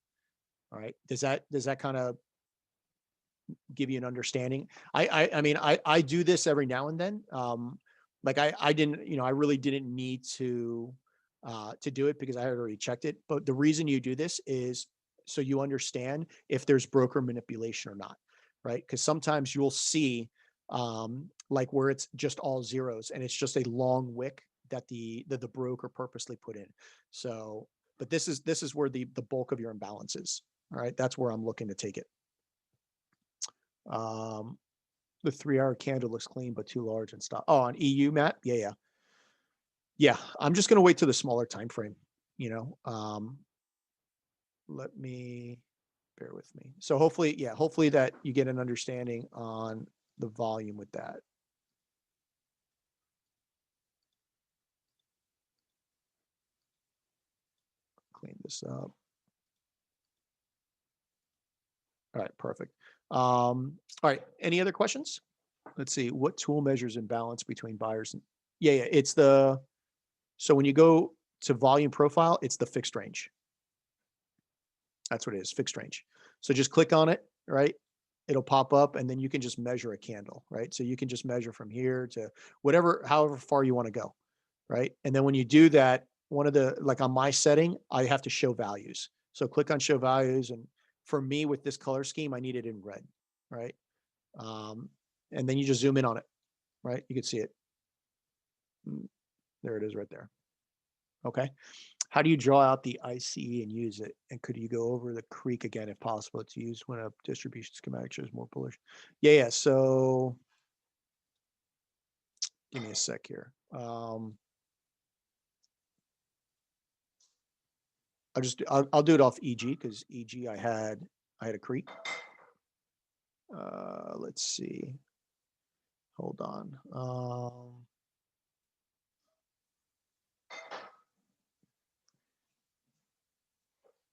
All right. Does that kind of give you an understanding? I mean, I do this every now and then. Like I didn't, I really didn't need to do it because I had already checked it. But the reason you do this is so you understand if there's broker manipulation or not, right? Because sometimes you'll see like where it's just all zeros and it's just a long wick that the broker purposely put in. So, but this is where the bulk of your imbalance is. All right, that's where I'm looking to take it. The 3-hour candle looks clean, but too large and stop. Oh, on EU, Matt? Yeah. I'm just going to wait till the smaller time frame, let me bear with me. So hopefully that you get an understanding on the volume with that. Clean this up. All right, perfect. All right, any other questions? Let's see, what tool measures imbalance between buyers and it's so when you go to volume profile, it's the fixed range. That's what it is, fixed range. So just click on it, right? It'll pop up and then you can just measure a candle, right? So you can just measure from here to however far you want to go, right? And then when you do that, like on my setting, I have to show values. So click on show values. And for me with this color scheme, I need it in red, right? And then you just zoom in on it, right? You can see it. There it is right there. Okay. How do you draw out the ICE and use it? And could you go over the creek again if possible? It's used when a distribution schematic shows more bullish. Yeah. So give me a sec here. I'll do it off EG because EG I had a creek. Let's see. Hold on.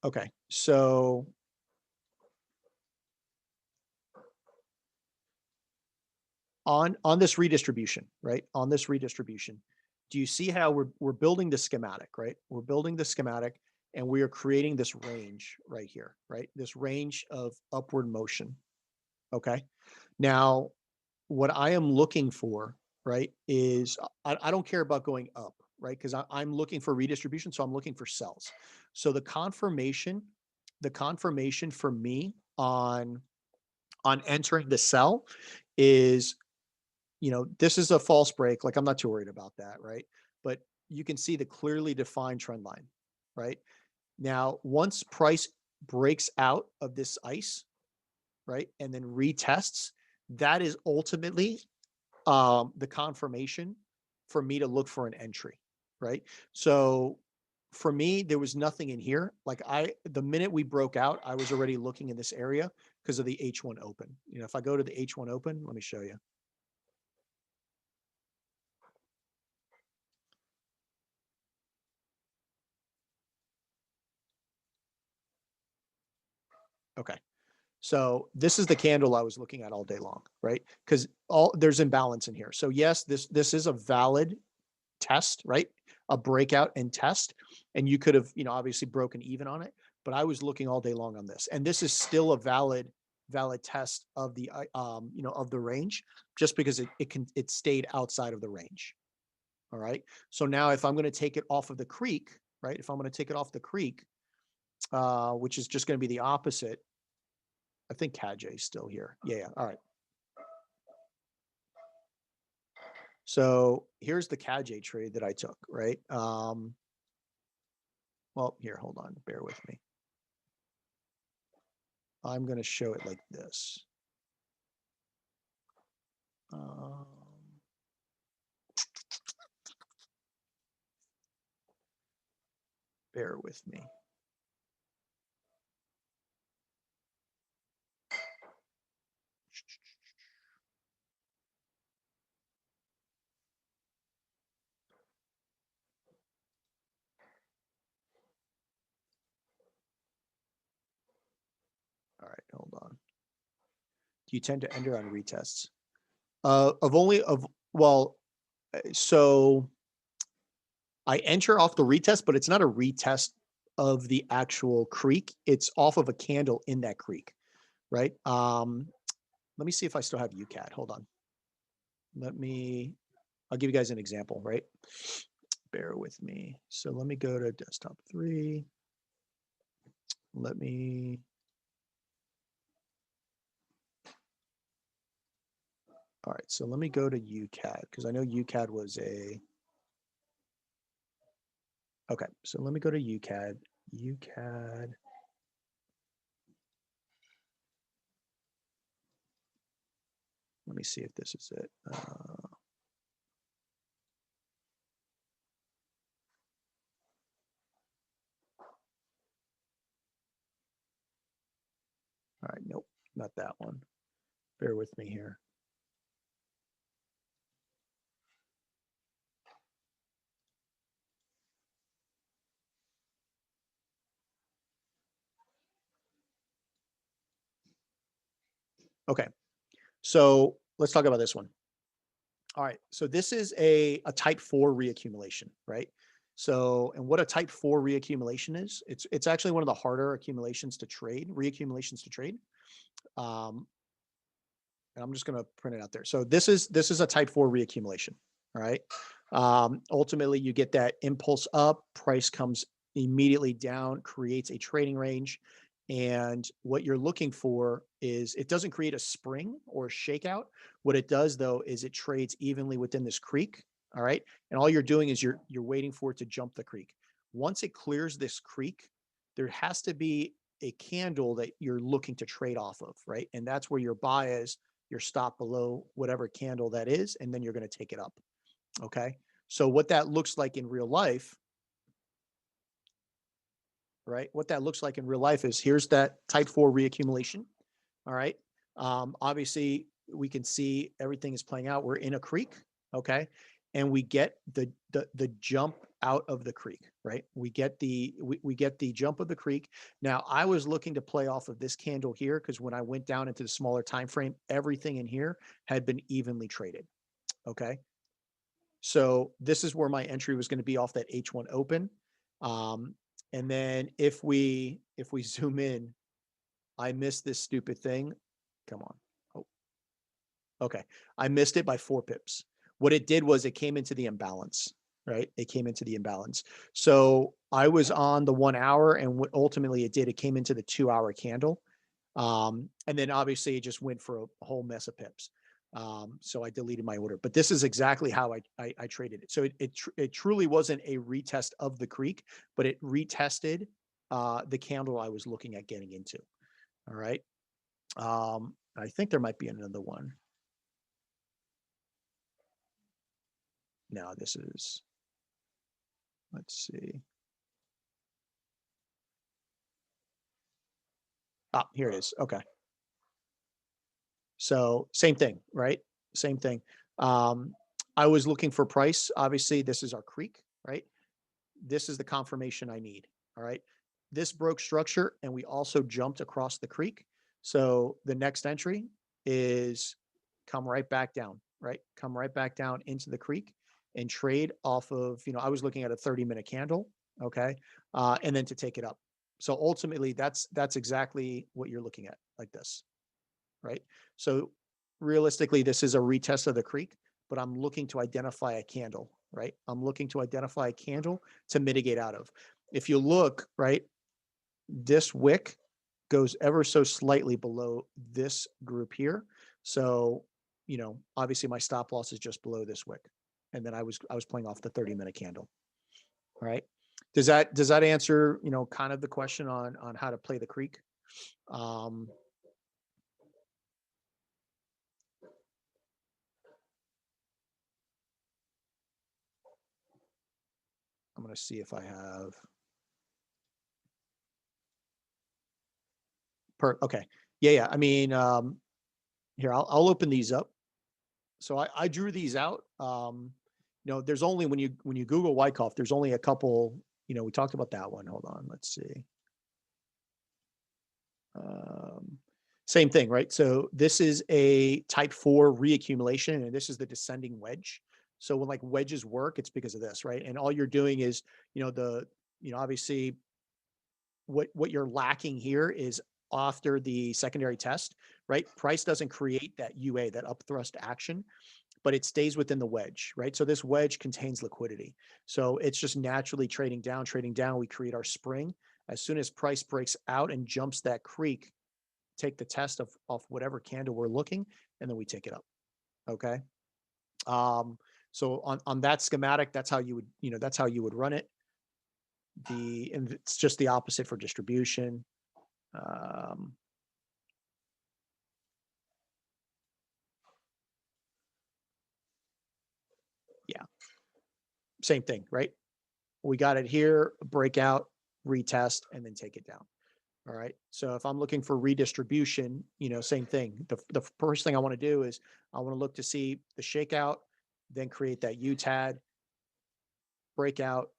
Okay. So on this redistribution, right? On this redistribution, do you see how we're building the schematic, right? We're building the schematic and we are creating this range right here, right? This range of upward motion. Okay. Now, what I am looking for, right, is I don't care about going up, right? Because I'm looking for redistribution. So I'm looking for cells. So the confirmation for me on entering the cell is, this is a false break. Like I'm not too worried about that, right? But you can see the clearly defined trend line, right? Now, once price breaks out of this ice, right, and then retests, that is ultimately the confirmation for me to look for an entry, right? So for me, there was nothing in here. Like the minute we broke out, I was already looking in this area because of the H1 open. If I go to the H1 open, let me show you. Okay. So this is the candle I was looking at all day long, right? Because there's imbalance in here. So yes, this is a valid test, right? A breakout and test, and you could have, obviously broken even on it. But I was looking all day long on this, and this is still a valid test of the of the range, just because it stayed outside of the range. All right. So now if I'm going to take it off of the creek, right? If I'm going to take it off the creek, which is just going to be the opposite. I think KJ is still here. Yeah. All right. So here's the KJ trade that I took, right? Well, here, hold on. Bear with me. I'm going to show it like this. Bear with me. All right, hold on. Do you tend to enter on retests? So I enter off the retest, but it's not a retest of the actual creek. It's off of a candle in that creek, right? Let me see if I still have UCAD. Hold on. I'll give you guys an example, right? Bear with me. So let me go to desktop 3. All right, so let me go to UCAD because I know UCAD was okay, so let me go to UCAD. Let me see if this is it. All right, nope, not that one. Bear with me here. Okay, so let's talk about this one. All right, so this is a type 4 reaccumulation, right? So, and what a type 4 reaccumulation is, it's actually one of the harder reaccumulations to trade. And I'm just going to print it out there. So this is a type 4 reaccumulation. All right. Ultimately, you get that impulse up, price comes immediately down, creates a trading range. And what you're looking for is it doesn't create a spring or a shakeout. What it does, though, is it trades evenly within this creek. All right. And all you're doing is you're waiting for it to jump the creek. Once it clears this creek, there has to be a candle that you're looking to trade off of, right? And that's where your buy is, your stop below whatever candle that is, and then you're going to take it up. Okay. So what that looks like in real life, right? What that looks like in real life is here's that type 4 reaccumulation. All right. Obviously, we can see everything is playing out. We're in a creek. Okay. And we get the jump out of the creek, right? We get the jump of the creek. Now I was looking to play off of this candle here because when I went down into the smaller time frame, everything in here had been evenly traded. Okay. So this is where my entry was going to be off that H1 open. And then if we zoom in, I missed this stupid thing. Come on. Oh, okay. I missed it by 4 pips. What it did was it came into the imbalance, right? It came into the imbalance. So I was on the 1 hour, and what ultimately it did, it came into the 2-hour candle. And then obviously it just went for a whole mess of pips. So I deleted my order, but this is exactly how I traded it. So it truly wasn't a retest of the creek, but it retested the candle I was looking at getting into. All right. I think there might be another one. No, this is, let's see. Ah, here it is. Okay. So same thing, right? Same thing. I was looking for price. Obviously, this is our creek, right? This is the confirmation I need. All right. This broke structure, and we also jumped across the creek. So the next entry is come right back down, right? Come right back down into the creek and trade off of, I was looking at a 30-minute candle. Okay. And then to take it up. So ultimately that's exactly what you're looking at, like this, right? So realistically, this is a retest of the creek, but I'm looking to identify a candle, right? I'm looking to identify a candle to mitigate out of. If you look, right, this wick goes ever so slightly below this group here. So, obviously my stop loss is just below this wick. And then I was playing off the 30-minute candle. All right. Does that answer, kind of the question on how to play the creek? I'm going to see if I have. Okay. Yeah. I mean, here, I'll open these up. So I drew these out. There's only, when you Google Wyckoff, there's only a couple, we talked about that one. Hold on. Let's see. Same thing, right? So this is a type 4 reaccumulation, and this is the descending wedge. So when like wedges work, it's because of this, right? And all you're doing is, obviously what you're lacking here is after the secondary test, right? Price doesn't create that UA, that upthrust action, but it stays within the wedge, right? So this wedge contains liquidity. So it's just naturally trading down. We create our spring. As soon as price breaks out and jumps that creek, take the test of whatever candle we're looking, and then we take it up. Okay. So on that schematic, that's how you would run it. And it's just the opposite for distribution. Yeah, same thing, right? We got it here, breakout, retest, and then take it down. All right. So if I'm looking for redistribution, same thing. The first thing I want to do is I want to look to see the shakeout, then create that UTAD, breakout.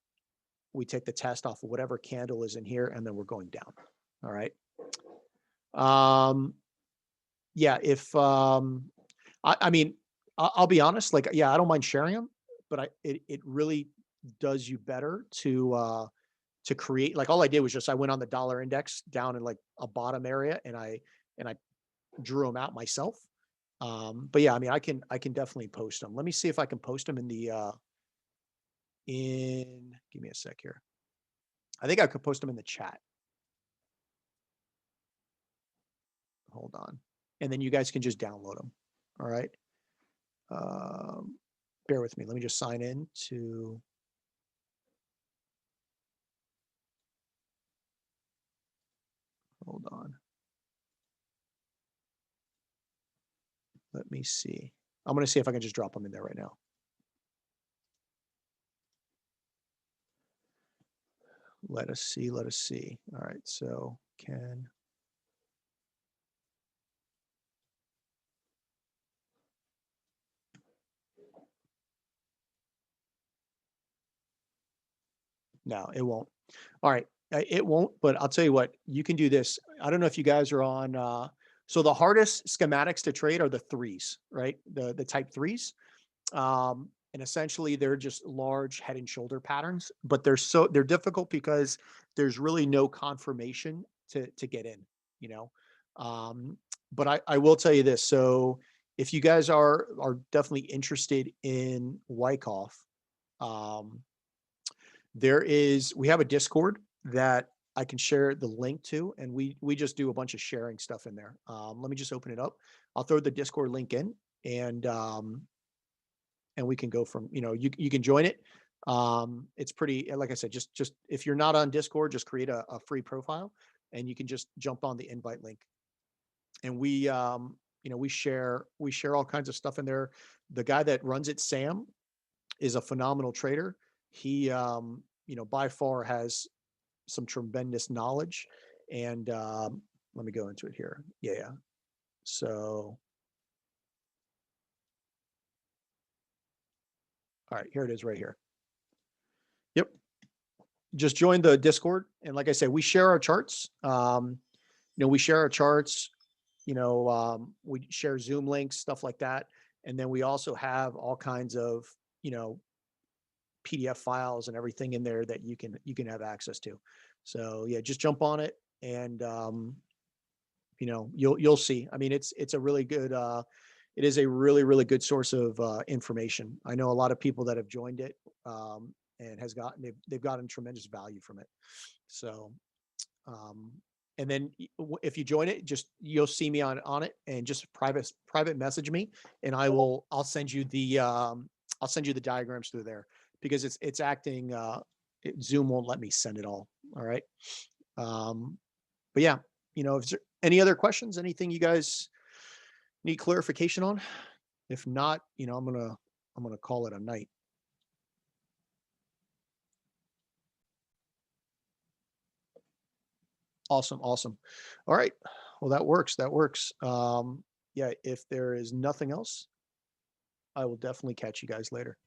We take the test off of whatever candle is in here, and then we're going down. All right. Yeah. If I mean, I'll be honest. Like, yeah, I don't mind sharing them, but it really does you better to create. Like, all I did was just I went on the dollar index down in like a bottom area, and I drew them out myself. But yeah, I mean, I can definitely post them. Let me see if I can post them in the give me a sec here. I think I could post them in the chat. Hold on. And then you guys can just download them. All right. Bear with me. Let me just sign in to. Hold on. Let me see. I'm going to see if I can just drop them in there right now. Let us see. All right. So can. No, it won't. All right. It won't, but I'll tell you what, you can do this. I don't know if you guys are on, so the hardest schematics to trade are the threes, right? The type threes. And essentially they're just large head and shoulder patterns, but they're difficult because there's really no confirmation to get in, you know. Um, but I will tell you this. So if you guys are definitely interested in Wyckoff, um, we have a Discord that I can share the link to, and we just do a bunch of sharing stuff in there. Let me just open it up. I'll throw the Discord link in, and we can go from, you can join it. It's pretty, like I said, just if you're not on Discord, just create a free profile, and you can just jump on the invite link. And we share all kinds of stuff in there. The guy that runs it, Sam, is a phenomenal trader. He by far has some tremendous knowledge. And let me go into it here. Yeah. So, all right, here it is right here. Yep. Just join the Discord. And like I said, we share our charts. We share our charts, we share Zoom links, stuff like that. And then we also have all kinds of, you know, PDF files and everything in there that you can have access to. So yeah, just jump on it, and you'll see. I mean, it's a really good it is a really, really good source of information. I know a lot of people that have joined it, and they've gotten tremendous value from it. So um, and then if you join it, just you'll see me on it, and just private message me, and I'll send you the diagrams through there, because it's acting. Zoom won't let me send it all right. Um, but yeah, if there any other questions, anything you guys need clarification on? If not, I'm gonna call it a night. Awesome, awesome. All right. Well, that works. That works. Yeah, if there is nothing else, I will definitely catch you guys later.